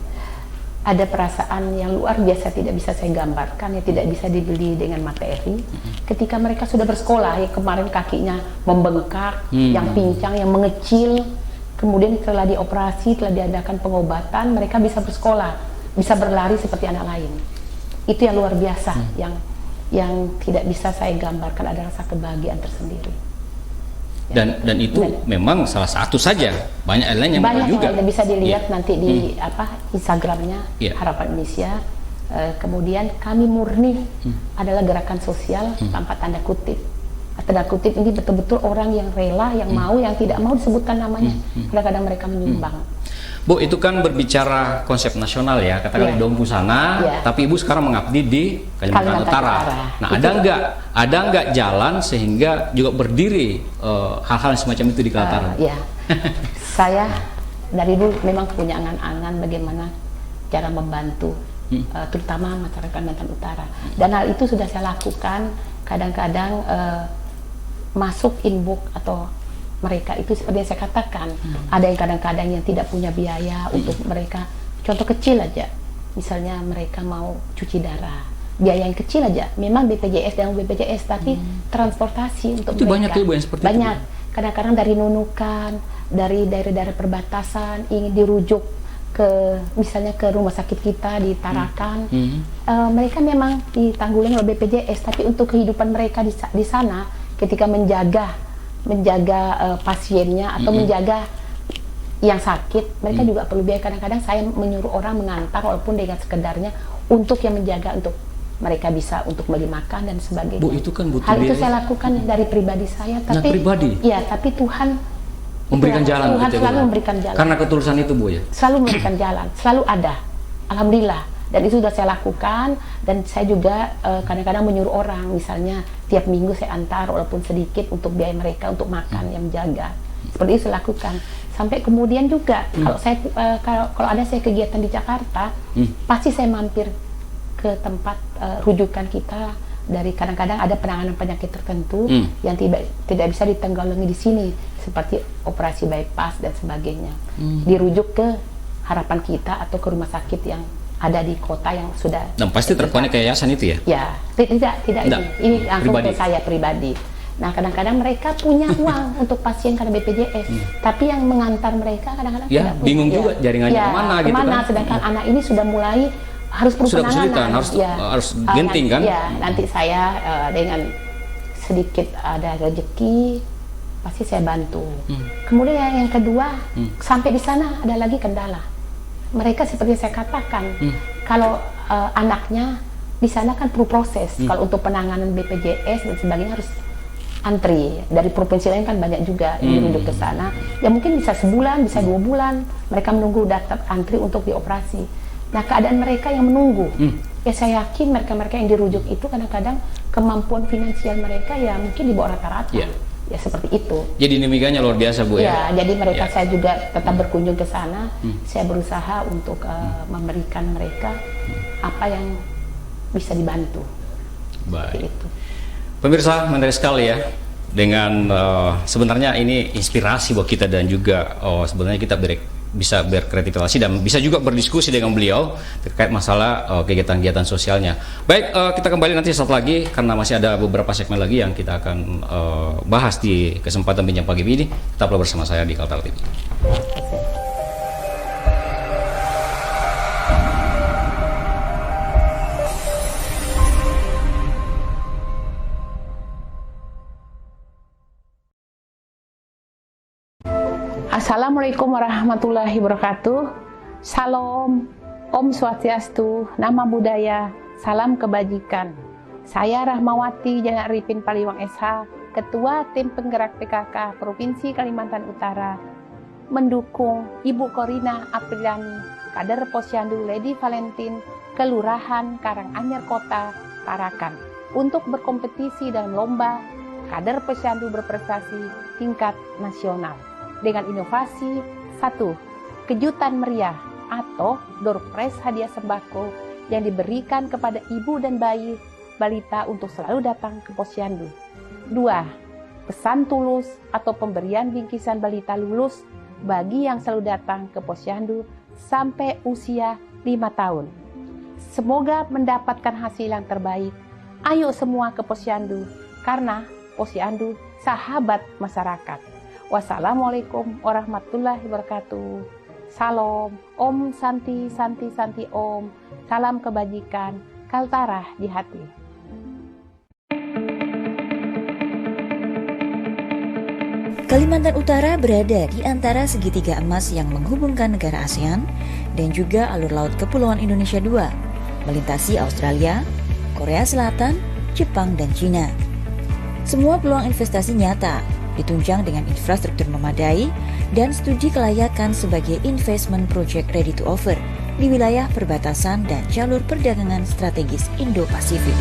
[SPEAKER 2] Ada perasaan yang luar biasa, tidak bisa saya gambarkan, ya tidak bisa dibeli dengan materi. Ketika mereka sudah bersekolah, ya kemarin kakinya membengkak, yang pincang, yang mengecil, kemudian setelah dioperasi, telah diadakan pengobatan, mereka bisa bersekolah, bisa berlari seperti anak lain. Itu yang luar biasa, yang tidak bisa saya gambarkan, ada rasa kebahagiaan tersendiri.
[SPEAKER 1] Dan itu memang salah satu saja, banyak lain yang
[SPEAKER 2] banyak
[SPEAKER 1] juga
[SPEAKER 2] yang bisa dilihat nanti di Instagramnya Harapan Indonesia. Kemudian kami murni adalah gerakan sosial tanpa tanda kutip. Tanda kutip ini betul-betul orang yang rela, yang mau, yang tidak mau disebutkan namanya. Kadang-kadang mereka menyumbang.
[SPEAKER 1] Bu, itu kan berbicara konsep nasional ya, katakanlah di Dompu sana, tapi Ibu sekarang mengabdi di Kalimantan Utara. Nah, ada nggak jalan sehingga juga berdiri hal-hal semacam itu di Kaltara?
[SPEAKER 2] Ya, saya dari dulu memang punya angan-angan bagaimana cara membantu, terutama masyarakat Kalimantan Utara. Dan hal itu sudah saya lakukan. Kadang-kadang masuk inbox atau mereka itu seperti yang saya katakan, ada yang kadang-kadang yang tidak punya biaya untuk mereka, contoh kecil aja, misalnya mereka mau cuci darah, biaya yang kecil aja, memang BPJS dan BPJS, tapi transportasi untuk
[SPEAKER 1] itu
[SPEAKER 2] mereka.
[SPEAKER 1] Banyak Ibu yang seperti
[SPEAKER 2] banyak.
[SPEAKER 1] Itu.
[SPEAKER 2] Kadang-kadang dari Nunukan, dari daerah-daerah perbatasan ingin dirujuk ke misalnya ke rumah sakit kita di Tarakan, mereka memang ditanggulangi oleh BPJS, tapi untuk kehidupan mereka di sana, ketika menjaga pasiennya atau menjaga yang sakit, mereka juga perlu biaya. Kadang-kadang saya menyuruh orang mengantar walaupun dengan sekedarnya untuk yang menjaga, untuk mereka bisa untuk beli makan dan sebagainya.
[SPEAKER 1] Bu, itu kan butuh
[SPEAKER 2] hal itu
[SPEAKER 1] biaya.
[SPEAKER 2] saya lakukan dari pribadi saya, tapi tapi Tuhan
[SPEAKER 1] memberikan jalan.
[SPEAKER 2] Tuhan selalu memberikan jalan.
[SPEAKER 1] Karena ketulusan itu, Bu, ya.
[SPEAKER 2] Selalu memberikan jalan, selalu ada. Alhamdulillah. Dan itu sudah saya lakukan, dan saya juga kadang-kadang menyuruh orang, misalnya tiap minggu saya antar walaupun sedikit untuk biaya mereka untuk makan yang menjaga. Seperti itu saya lakukan. Sampai kemudian juga kalau saya kalau ada saya kegiatan di Jakarta, pasti saya mampir ke tempat rujukan kita. Dari kadang-kadang ada penanganan penyakit tertentu yang tidak bisa ditanggulangi di sini, seperti operasi bypass dan sebagainya. Dirujuk ke harapan kita atau ke rumah sakit yang ada di kota yang sudah.
[SPEAKER 1] Dan pasti terkonek ke yayasan itu ya?
[SPEAKER 2] Ya, tidak ini langsung ke saya pribadi. Nah, kadang-kadang mereka punya uang untuk pasien karena BPJS, tapi yang mengantar mereka kadang-kadang tidak punya.
[SPEAKER 1] Bingung juga jaringannya kemana gitu kan?
[SPEAKER 2] Sedangkan anak ini sudah mulai harus penanganan,
[SPEAKER 1] harus genting kan?
[SPEAKER 2] Ya, nanti saya dengan sedikit ada rezeki pasti saya bantu. Kemudian yang kedua, sampai di sana ada lagi kendala. Mereka seperti saya katakan, kalau anaknya di sana kan perlu proses. Kalau untuk penanganan BPJS dan sebagainya harus antri. Dari provinsi lain kan banyak juga yang dirujuk ke sana. Ya mungkin bisa sebulan, bisa 2 bulan. Mereka menunggu daftar antri untuk dioperasi. Nah, keadaan mereka yang menunggu, ya saya yakin mereka-mereka yang dirujuk itu kadang-kadang kemampuan finansial mereka ya mungkin di bawah rata-rata. Ya seperti itu.
[SPEAKER 1] Jadi dinamikanya luar biasa, Bu, ya.
[SPEAKER 2] Ya, jadi mereka saya juga tetap berkunjung ke sana. Saya berusaha untuk memberikan mereka apa yang bisa dibantu.
[SPEAKER 1] Baik. Itu. Pemirsa, menarik sekali ya. Dengan sebenarnya ini inspirasi buat kita, dan juga sebenarnya kita bisa berkreativitas dan bisa juga berdiskusi dengan beliau terkait masalah kegiatan-kegiatan sosialnya. Baik, kita kembali nanti sesaat lagi karena masih ada beberapa segmen lagi yang kita akan bahas di kesempatan bincang pagi ini. Tetaplah bersama saya di Kaltara TV.
[SPEAKER 2] Assalamualaikum warahmatullahi wabarakatuh. Salam, Om Swastiastu, Nama Budaya, Salam Kebajikan. Saya Rahmawati Janak Arifin Paliwang SH, Ketua Tim Penggerak PKK Provinsi Kalimantan Utara, mendukung Ibu Korina Apriliani, Kader Posyandu Lady Valentine, Kelurahan Karanganyar Kota, Tarakan, untuk berkompetisi dalam lomba Kader Posyandu berprestasi tingkat nasional. Dengan inovasi 1. Kejutan meriah atau door prize hadiah sembako yang diberikan kepada ibu dan balita untuk selalu datang ke posyandu. 2. pesan tulus atau pemberian bingkisan balita lulus bagi yang selalu datang ke Posyandu sampai usia 5 tahun. Semoga mendapatkan hasil yang terbaik. Ayo semua ke Posyandu, karena Posyandu sahabat masyarakat. Wassalamualaikum warahmatullahi wabarakatuh. Salam, Om Santi Santi Santi Om. Salam kebajikan, Kaltara di hati.
[SPEAKER 7] Kalimantan Utara berada di antara segitiga emas yang menghubungkan negara ASEAN dan juga alur laut Kepulauan Indonesia II, melintasi Australia, Korea Selatan, Jepang, dan Cina. Semua peluang investasi nyata, ditunjang dengan infrastruktur memadai dan studi kelayakan sebagai investment project ready to offer di wilayah perbatasan dan jalur perdagangan strategis Indo-Pasifik.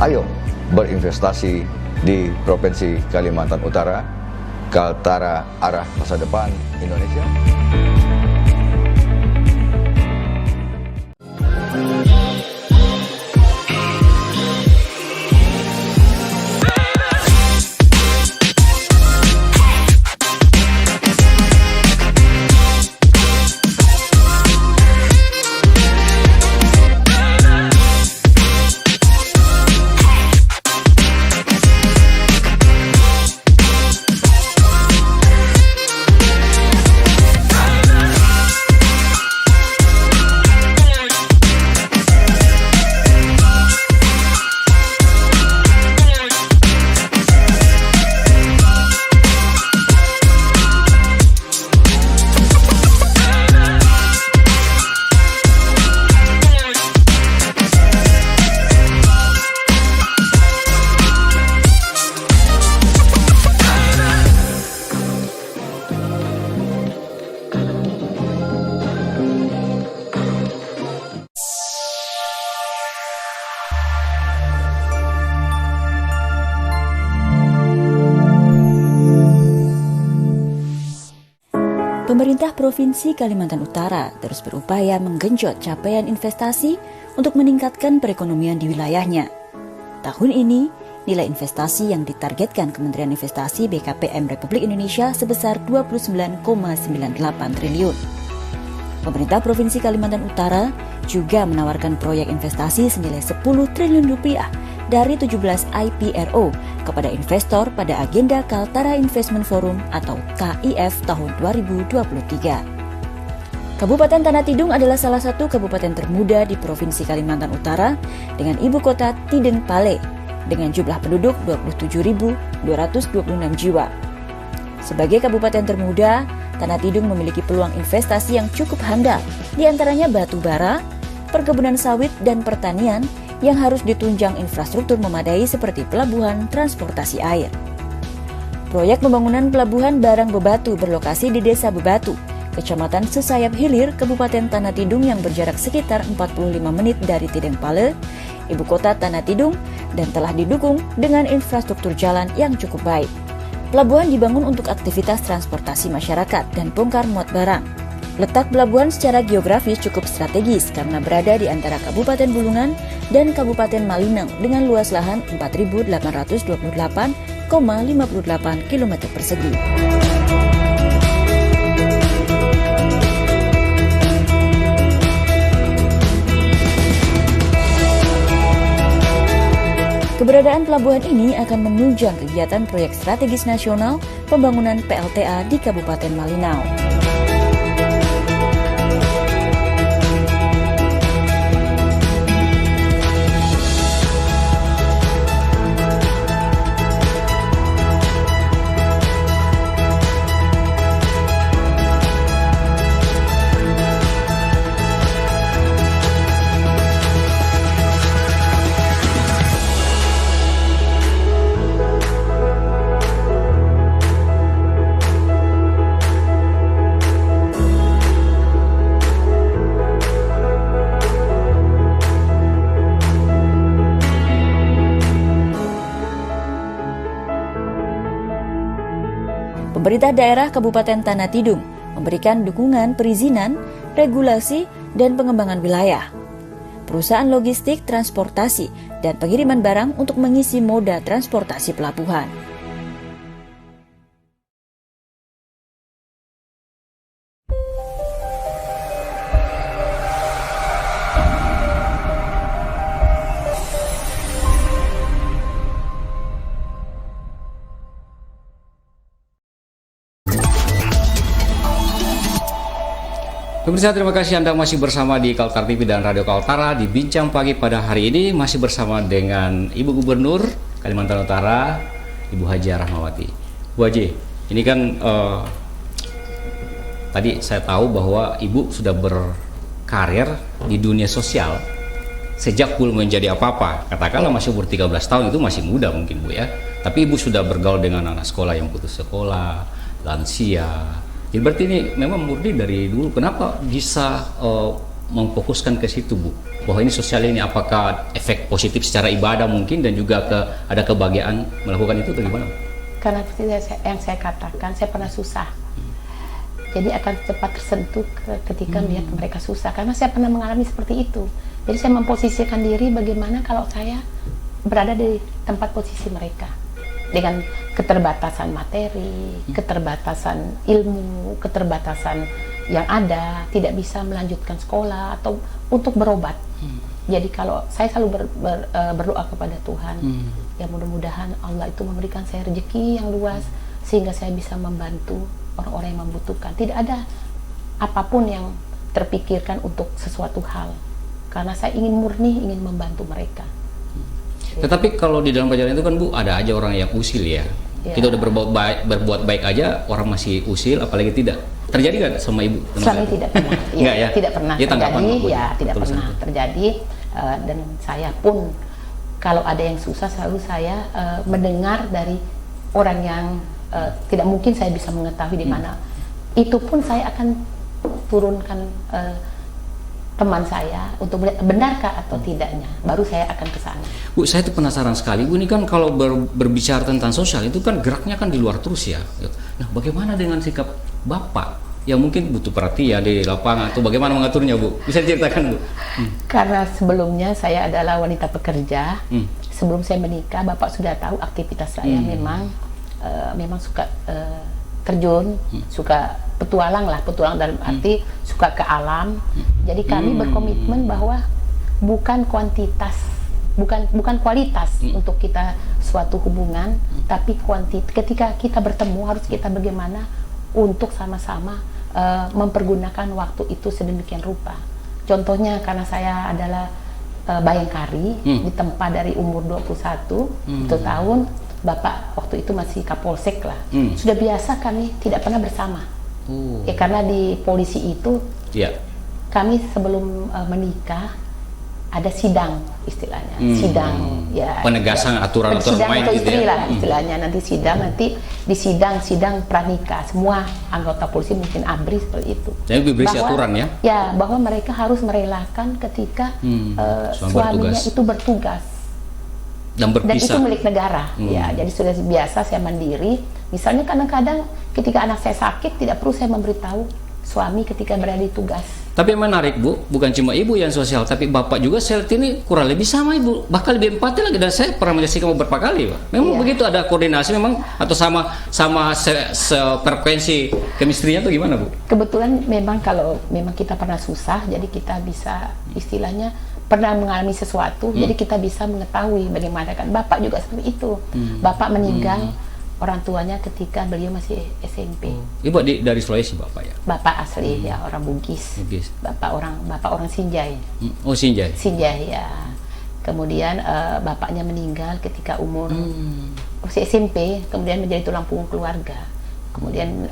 [SPEAKER 9] Ayo berinvestasi di Provinsi Kalimantan Utara, Kaltara arah masa depan Indonesia.
[SPEAKER 7] Pemerintah Provinsi Kalimantan Utara terus berupaya menggenjot capaian investasi untuk meningkatkan perekonomian di wilayahnya. Tahun ini, nilai investasi yang ditargetkan Kementerian Investasi BKPM Republik Indonesia sebesar 29,98 triliun. Pemerintah Provinsi Kalimantan Utara juga menawarkan proyek investasi senilai 10 triliun rupiah dari 17 IPRO kepada investor pada agenda Kaltara Investment Forum atau KIF tahun 2023. Kabupaten Tanah Tidung adalah salah satu kabupaten termuda di Provinsi Kalimantan Utara dengan ibu kota Tideng Pale dengan jumlah penduduk 27.226 jiwa. Sebagai kabupaten termuda, Tanah Tidung memiliki peluang investasi yang cukup handal, di antaranya batu bara, perkebunan sawit, dan pertanian yang harus ditunjang infrastruktur memadai seperti pelabuhan transportasi air. Proyek pembangunan pelabuhan barang Bebatu berlokasi di Desa Bebatu, Kecamatan Sesayap Hilir, Kabupaten Tanah Tidung yang berjarak sekitar 45 menit dari Tideng Pale, ibu kota Tanah Tidung, dan telah didukung dengan infrastruktur jalan yang cukup baik. Pelabuhan dibangun untuk aktivitas transportasi masyarakat dan bongkar muat barang. Letak pelabuhan secara geografis cukup strategis karena berada di antara Kabupaten Bulungan dan Kabupaten Malinau dengan luas lahan 4.828,58 km persegi. Keberadaan pelabuhan ini akan menunjang kegiatan proyek strategis nasional pembangunan PLTA di Kabupaten Malinau. Pemerintah daerah Kabupaten Tanah Tidung memberikan dukungan perizinan, regulasi, dan pengembangan wilayah. Perusahaan logistik, transportasi, dan pengiriman barang untuk mengisi moda transportasi pelabuhan.
[SPEAKER 1] Pemirsa, terima kasih Anda masih bersama di Kaltara TV dan Radio Kaltara di Bincang Pagi pada hari ini, masih bersama dengan Ibu Gubernur Kalimantan Utara, Ibu Haji Rahmawati. Bu Haji, ini kan tadi saya tahu bahwa Ibu sudah berkarir di dunia sosial sejak belum menjadi apa-apa. Katakanlah masih umur 13 tahun, itu masih muda mungkin Bu ya. Tapi Ibu sudah bergaul dengan anak sekolah yang putus sekolah, lansia. Jadi berarti ini memang murni dari dulu. Kenapa bisa memfokuskan ke situ Bu? Bahwa ini sosial ini apakah efek positif secara ibadah mungkin dan juga ada kebahagiaan melakukan itu atau gimana?
[SPEAKER 2] Karena seperti yang saya katakan, saya pernah susah. Jadi akan cepat tersentuh ketika melihat mereka susah. Karena saya pernah mengalami seperti itu. Jadi saya memposisikan diri bagaimana kalau saya berada di tempat posisi mereka. Dengan keterbatasan materi, keterbatasan ilmu, keterbatasan yang ada, tidak bisa melanjutkan sekolah atau untuk berobat. Jadi kalau saya selalu berdoa kepada Tuhan, ya mudah-mudahan Allah itu memberikan saya rezeki yang luas sehingga saya bisa membantu orang-orang yang membutuhkan. Tidak ada apapun yang terpikirkan untuk sesuatu hal, karena saya ingin murni ingin membantu mereka.
[SPEAKER 1] Tetapi kalau di dalam perjalanan itu kan Bu, ada aja orang yang usil ya. Kita udah berbuat baik aja, orang masih usil, apalagi tidak. Terjadi nggak sama Ibu?
[SPEAKER 2] Selama tidak pernah.
[SPEAKER 1] Enggak ya?
[SPEAKER 2] Tidak pernah terjadi. Ya, tidak pernah terjadi. Dan saya pun kalau ada yang susah selalu saya mendengar dari orang yang tidak mungkin saya bisa mengetahui di mana. Itu pun saya akan turunkan teman saya untuk melihat benarkah atau tidaknya, baru saya akan ke sana.
[SPEAKER 1] Bu, saya tuh penasaran sekali Bu, ini kan kalau berbicara tentang sosial itu kan geraknya kan di luar terus ya. Nah, bagaimana dengan sikap Bapak yang mungkin butuh perhatian di lapangan atau bagaimana mengaturnya Bu? Bisa diceritakan Bu?
[SPEAKER 2] Karena sebelumnya saya adalah wanita pekerja. Sebelum saya menikah, Bapak sudah tahu aktivitas saya memang suka terjun, suka petualang dalam arti suka ke alam. Jadi kami berkomitmen bahwa bukan kuantitas, bukan kualitas untuk kita suatu hubungan, tapi ketika kita bertemu harus kita bagaimana untuk sama-sama mempergunakan waktu itu sedemikian rupa. Contohnya karena saya adalah bayangkari ditempa dari umur 21 tahun, Bapak waktu itu masih Kapolsek lah. Sudah biasa kami tidak pernah bersama. Ya karena di polisi itu kami sebelum menikah ada sidang istilahnya, sidang ya
[SPEAKER 1] penegasan aturan-aturan main
[SPEAKER 2] atau
[SPEAKER 1] gitu
[SPEAKER 2] istri
[SPEAKER 1] ya.
[SPEAKER 2] lah istilahnya. Nanti sidang, nanti di sidang pranikah semua anggota polisi mungkin ABRI seperti itu.
[SPEAKER 1] Jadi berisi aturan ya?
[SPEAKER 2] Ya, bahwa mereka harus merelakan ketika suaminya itu bertugas.
[SPEAKER 1] Dan
[SPEAKER 2] itu milik negara. Ya, jadi sudah biasa saya mandiri. Misalnya kadang-kadang ketika anak saya sakit tidak perlu saya memberitahu suami ketika berada di tugas.
[SPEAKER 1] Tapi yang menarik Bu, bukan cuma Ibu yang sosial, tapi Bapak juga saya ini kurang lebih sama Ibu, bahkan lebih empati lagi. Dan saya pernah menyaksikan beberapa kali Pak. Memang begitu ada koordinasi memang atau sama frekuensi chemistry-nya atau gimana Bu?
[SPEAKER 2] Kebetulan memang kalau memang kita pernah susah, jadi kita bisa istilahnya pernah mengalami sesuatu, jadi kita bisa mengetahui bagaimana. Kan Bapak juga seperti itu. Bapak meninggal orang tuanya ketika beliau masih SMP.
[SPEAKER 1] Ibu dari Sulawesi Bapak ya?
[SPEAKER 2] Bapak asli ya orang Bugis. Bapak orang Sinjai.
[SPEAKER 1] Oh Sinjai.
[SPEAKER 2] Sinjai ya. Kemudian bapaknya meninggal ketika umur masih SMP, kemudian menjadi tulang punggung keluarga. Kemudian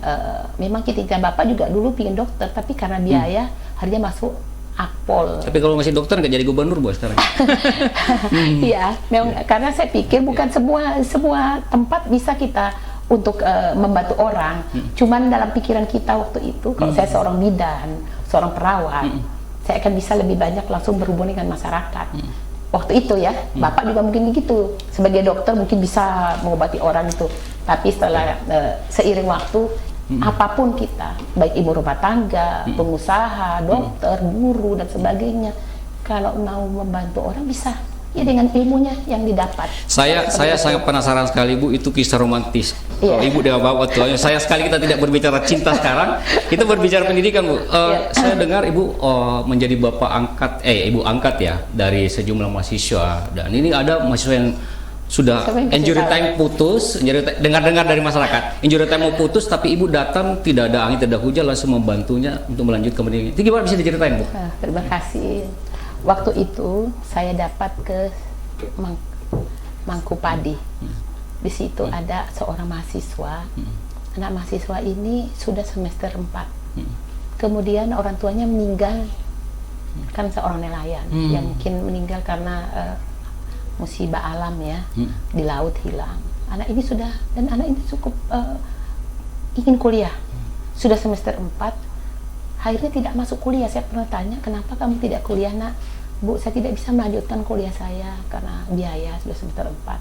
[SPEAKER 2] memang ketika Bapak juga dulu pingin dokter, tapi karena biaya akhirnya masuk Akpol.
[SPEAKER 1] Tapi kalau masih dokter nggak jadi gubernur Bu sekarang?
[SPEAKER 2] Iya, memang karena saya pikir bukan semua tempat bisa kita untuk membantu orang. Cuman dalam pikiran kita waktu itu, kalau saya seorang bidan, seorang perawat, saya akan bisa lebih banyak langsung berhubungan dengan masyarakat. Waktu itu ya, Bapak juga mungkin begitu. Sebagai dokter mungkin bisa mengobati orang itu. Tapi setelah seiring waktu, apapun kita, baik ibu rumah tangga, pengusaha, dokter, guru dan sebagainya, kalau mau membantu orang bisa ya dengan ilmunya yang didapat.
[SPEAKER 1] Saya sangat penasaran sekali Bu, itu kisah romantis. Kalau Ibu dengan Bapak tuanya, saya sekali kita tidak berbicara cinta sekarang, kita berbicara pendidikan Bu. Saya dengar Ibu menjadi Bapak angkat, Ibu angkat ya dari sejumlah mahasiswa, dan ini ada mahasiswa yang sudah injury time putus, dengar-dengar dari masyarakat, injury time mau putus, tapi ibu datang tidak ada angin, tidak ada hujan, langsung membantunya untuk melanjutkan pendidikan. Itu gimana bisa diceritain, Bu?
[SPEAKER 2] Terima kasih. Waktu itu saya dapat ke Mangku Padi. Di situ ada seorang mahasiswa. Anak mahasiswa ini sudah semester 4. Kemudian orang tuanya meninggal, kan seorang nelayan yang mungkin meninggal karena musibah alam ya, di laut hilang. Anak ini cukup ingin kuliah, sudah semester 4, akhirnya tidak masuk kuliah. Saya pernah tanya, kenapa kamu tidak kuliah, Nak? Bu, saya tidak bisa melanjutkan kuliah saya karena biaya, sudah semester 4.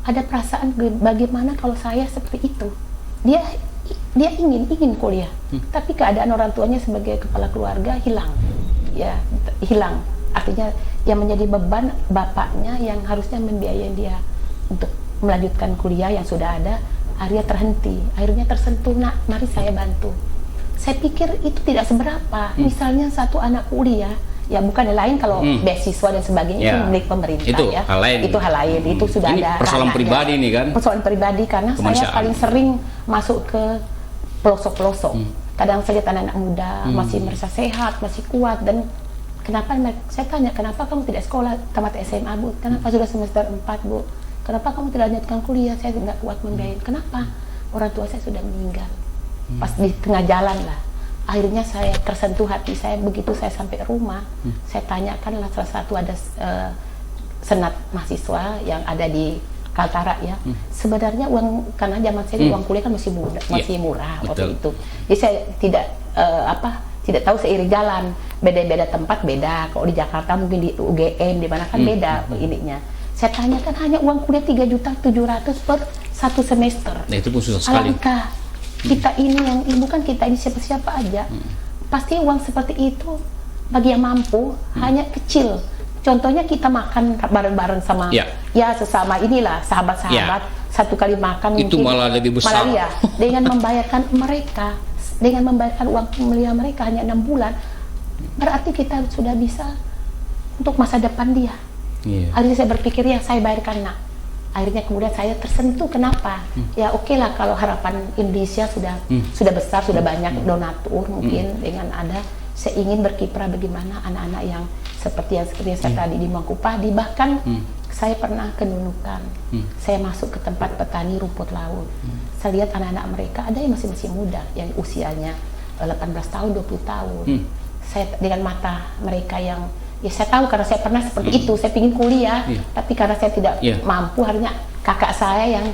[SPEAKER 2] Ada perasaan bagaimana kalau saya seperti itu. Dia ingin kuliah, tapi keadaan orang tuanya sebagai kepala keluarga hilang. Artinya yang menjadi beban bapaknya yang harusnya membiayai dia untuk melanjutkan kuliah yang sudah ada, akhirnya terhenti, akhirnya tersentuh. Nak, mari saya bantu. Saya pikir itu tidak seberapa. Misalnya satu anak kuliah, ya bukan yang lain kalau beasiswa dan sebagainya itu milik pemerintah, itu ya. Hal lain. Itu hal lain. Itu sudah
[SPEAKER 1] ini
[SPEAKER 2] ada
[SPEAKER 1] persoalan pribadi nih kan. Persoalan
[SPEAKER 2] pribadi karena saya paling sering masuk ke pelosok-pelosok. Kadang saya lihat anak-anak muda masih merasa sehat, masih kuat, dan kenapa saya tanya, kenapa kamu tidak sekolah tamat SMA, Bu? Kenapa sudah semester 4, Bu? Kenapa kamu tidak lanjutkan kuliah? Saya tidak kuat membiayai. Kenapa? Orang tua saya sudah meninggal. Pas di tengah jalan lah. Akhirnya saya tersentuh hati saya, begitu saya sampai rumah. Saya tanyakan lah, salah satu ada senat mahasiswa yang ada di Kaltara ya. Sebenarnya uang, karena zaman saya uang kuliah kan masih murah waktu itu. Jadi saya tidak tahu seiring jalan, beda-beda tempat beda. Kalau di Jakarta mungkin di UGM di mana kan beda ininya. Saya tanyakan hanya uang kuliah 3.700.000 per satu semester.
[SPEAKER 1] Nah, itu pun susah sekali.
[SPEAKER 2] Alangkah kita ini yang ibu kan kita ini siapa-siapa aja. Pasti uang seperti itu bagi yang mampu hanya kecil. Contohnya kita makan bareng-bareng sama sesama inilah sahabat-sahabat, satu kali makan
[SPEAKER 1] itu
[SPEAKER 2] mungkin,
[SPEAKER 1] malah lebih besar.
[SPEAKER 2] Malah dengan membayarkan mereka, dengan membayarkan uang kuliah mereka hanya 6 bulan, berarti kita sudah bisa untuk masa depan dia. Akhirnya saya berpikir, ya saya bayarkan, Nak. Akhirnya kemudian saya tersentuh, kenapa? Ya oke lah, kalau harapan Indonesia sudah besar, sudah banyak donatur mungkin dengan ada, saya ingin berkiprah bagaimana anak-anak yang seperti yang saya tadi di Mangku Padi. Bahkan saya pernah ke Nunukan, saya masuk ke tempat petani rumput laut. Saya lihat anak-anak mereka, ada yang masih muda, yang usianya 18 tahun, 20 tahun. Saya dengan mata mereka yang, ya saya tahu karena saya pernah seperti itu, saya ingin kuliah, tapi karena saya tidak mampu, akhirnya kakak saya yang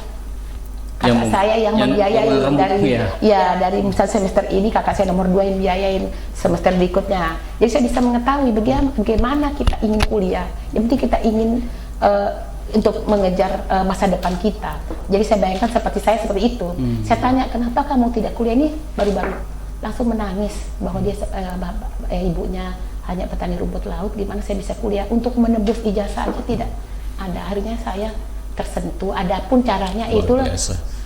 [SPEAKER 2] membiayai dari misal semester ini, kakak saya nomor 2 yang biayain semester berikutnya. Jadi saya bisa mengetahui bagaimana kita ingin kuliah, yang penting kita ingin untuk mengejar masa depan kita. Jadi saya bayangkan seperti saya seperti itu. Saya tanya, kenapa kamu tidak kuliah? Ini baru-baru langsung menangis bahwa dia ibunya hanya petani rumput laut, gimana saya bisa kuliah untuk menebus ijazah aja tidak ada. Akhirnya saya tersentuh. Adapun caranya itu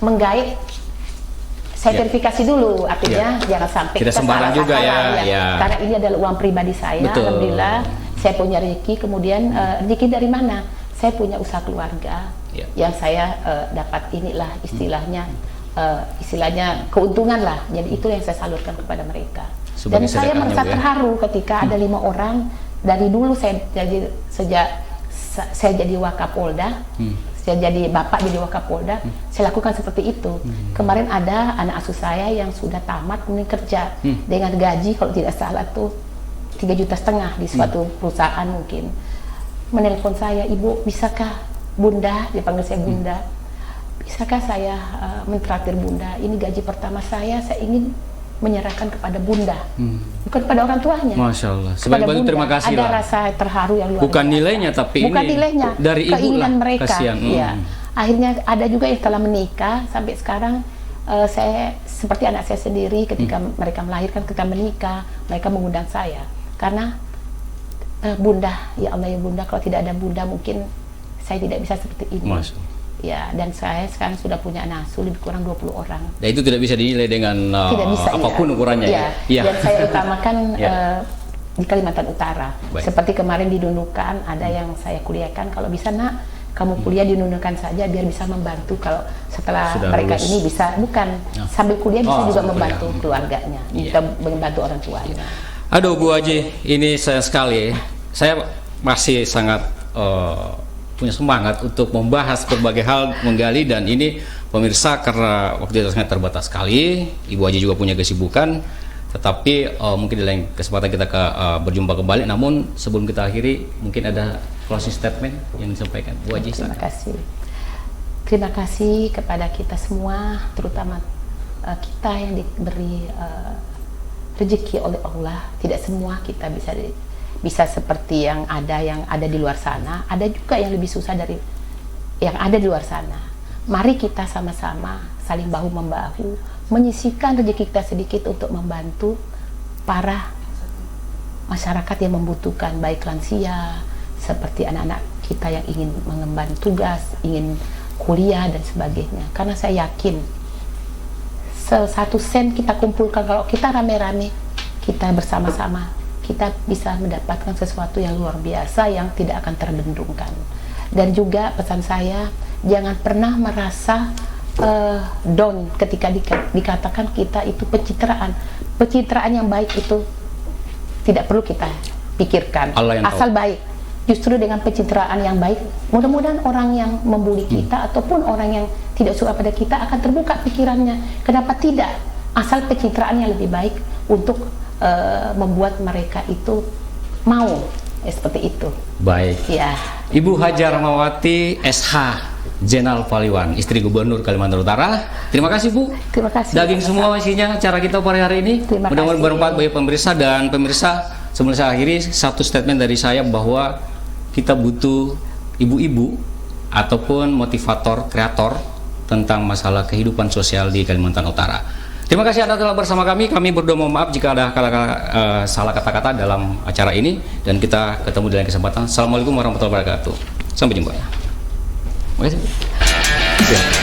[SPEAKER 2] menggait, saya verifikasi dulu, artinya jangan sampai
[SPEAKER 1] tidak sembarang juga
[SPEAKER 2] karena ini adalah uang pribadi saya. Betul. Alhamdulillah saya punya rezeki. Kemudian rezeki dari mana? Saya punya usaha keluarga yang saya dapat inilah istilahnya keuntungan lah. Jadi itu yang saya salurkan kepada mereka. Dan saya merasa terharu ketika ada 5 orang dari dulu sejak saya jadi Wakapolda, saya jadi bapak jadi Wakapolda, saya lakukan seperti itu. Kemarin ada anak asuh saya yang sudah tamat kemudian kerja dengan gaji kalau tidak salah tuh 3,5 juta di suatu perusahaan mungkin. Menelpon saya, Ibu, bisakah Bunda, dia panggil saya Bunda, bisakah saya mentraktir Bunda? Ini gaji pertama saya ingin menyerahkan kepada Bunda, bukan pada orang tuanya.
[SPEAKER 1] Masya Allah. Sebagai bentuk terima kasih
[SPEAKER 2] ada
[SPEAKER 1] lah.
[SPEAKER 2] rasa terharu yang luar
[SPEAKER 1] bukan
[SPEAKER 2] biasa.
[SPEAKER 1] Nilainya, tapi
[SPEAKER 2] bukan
[SPEAKER 1] ini
[SPEAKER 2] nilainya,
[SPEAKER 1] dari
[SPEAKER 2] keinginan
[SPEAKER 1] ibu
[SPEAKER 2] mereka.
[SPEAKER 1] Kasihan.
[SPEAKER 2] Ya. Akhirnya ada juga yang telah menikah sampai sekarang. Saya seperti anak saya sendiri ketika mereka melahirkan, ketika menikah, mereka mengundang saya karena Bunda, ya Allah ya Bunda, kalau tidak ada Bunda mungkin saya tidak bisa seperti ini. Ya, dan saya sekarang sudah punya anak asuh lebih kurang 20 orang.
[SPEAKER 1] Dan itu tidak bisa dinilai dengan apapun ukurannya ya.
[SPEAKER 2] Dan saya utamakan di Kalimantan Utara. Seperti kemarin di Nunukan ada yang saya kuliahkan, kalau bisa Nak, kamu kuliah dinunaikan saja biar bisa membantu kalau setelah
[SPEAKER 1] Sudah
[SPEAKER 2] mereka
[SPEAKER 1] lulus.
[SPEAKER 2] ini bisa, bukan sambil kuliah bisa juga
[SPEAKER 1] sambil
[SPEAKER 2] membantu
[SPEAKER 1] kuliah.
[SPEAKER 2] keluarganya, bisa membantu orang tuanya.
[SPEAKER 1] Aduh Bu Haji, ini sayang sekali. Saya masih sangat punya semangat untuk membahas berbagai hal, menggali, dan ini pemirsa karena waktu itu sangat terbatas sekali. Ibu Haji juga punya kesibukan. Tetapi mungkin di lain kesempatan kita berjumpa kembali. Namun sebelum kita akhiri, mungkin ada closing statement yang disampaikan Bu Haji.
[SPEAKER 2] Terima kasih. Terima kasih kepada kita semua, terutama kita yang diberi rezeki oleh Allah. Tidak semua kita bisa seperti yang ada di luar sana. Ada juga yang lebih susah dari yang ada di luar sana. Mari kita sama-sama saling bahu membahu, menyisihkan rezeki kita sedikit untuk membantu para masyarakat yang membutuhkan, baik lansia, seperti anak-anak kita yang ingin mengemban tugas, ingin kuliah dan sebagainya. Karena saya yakin 1 sen kita kumpulkan, kalau kita rame-rame, kita bersama-sama, kita bisa mendapatkan sesuatu yang luar biasa yang tidak akan terbendungkan. Dan juga pesan saya, jangan pernah merasa down ketika dikatakan kita itu pencitraan yang baik itu tidak perlu kita pikirkan, asal baik. Justru dengan pencitraan yang baik, mudah-mudahan orang yang membuli kita ataupun orang yang tidak suka pada kita akan terbuka pikirannya. Kenapa tidak? Asal pencitraan yang lebih baik untuk membuat mereka itu mau seperti itu.
[SPEAKER 1] Baik.
[SPEAKER 2] Ya.
[SPEAKER 1] Ibu Hajar Rahmawati SH Jenal Paliwan, istri Gubernur Kalimantan Utara. Terima kasih Bu.
[SPEAKER 2] Terima kasih.
[SPEAKER 1] Daging semua isinya acara kita pada hari ini. Mudah-mudahan bermanfaat bagi pemirsa dan pemirsa. Sebelum saya akhiri, satu statement dari saya bahwa kita butuh ibu-ibu ataupun motivator, kreator tentang masalah kehidupan sosial di Kalimantan Utara. Terima kasih Anda telah bersama kami. Kami berdoa mohon maaf jika ada salah kata-kata dalam acara ini, dan kita ketemu di lain kesempatan. Assalamualaikum warahmatullahi wabarakatuh. Sampai jumpa. Terima kasih.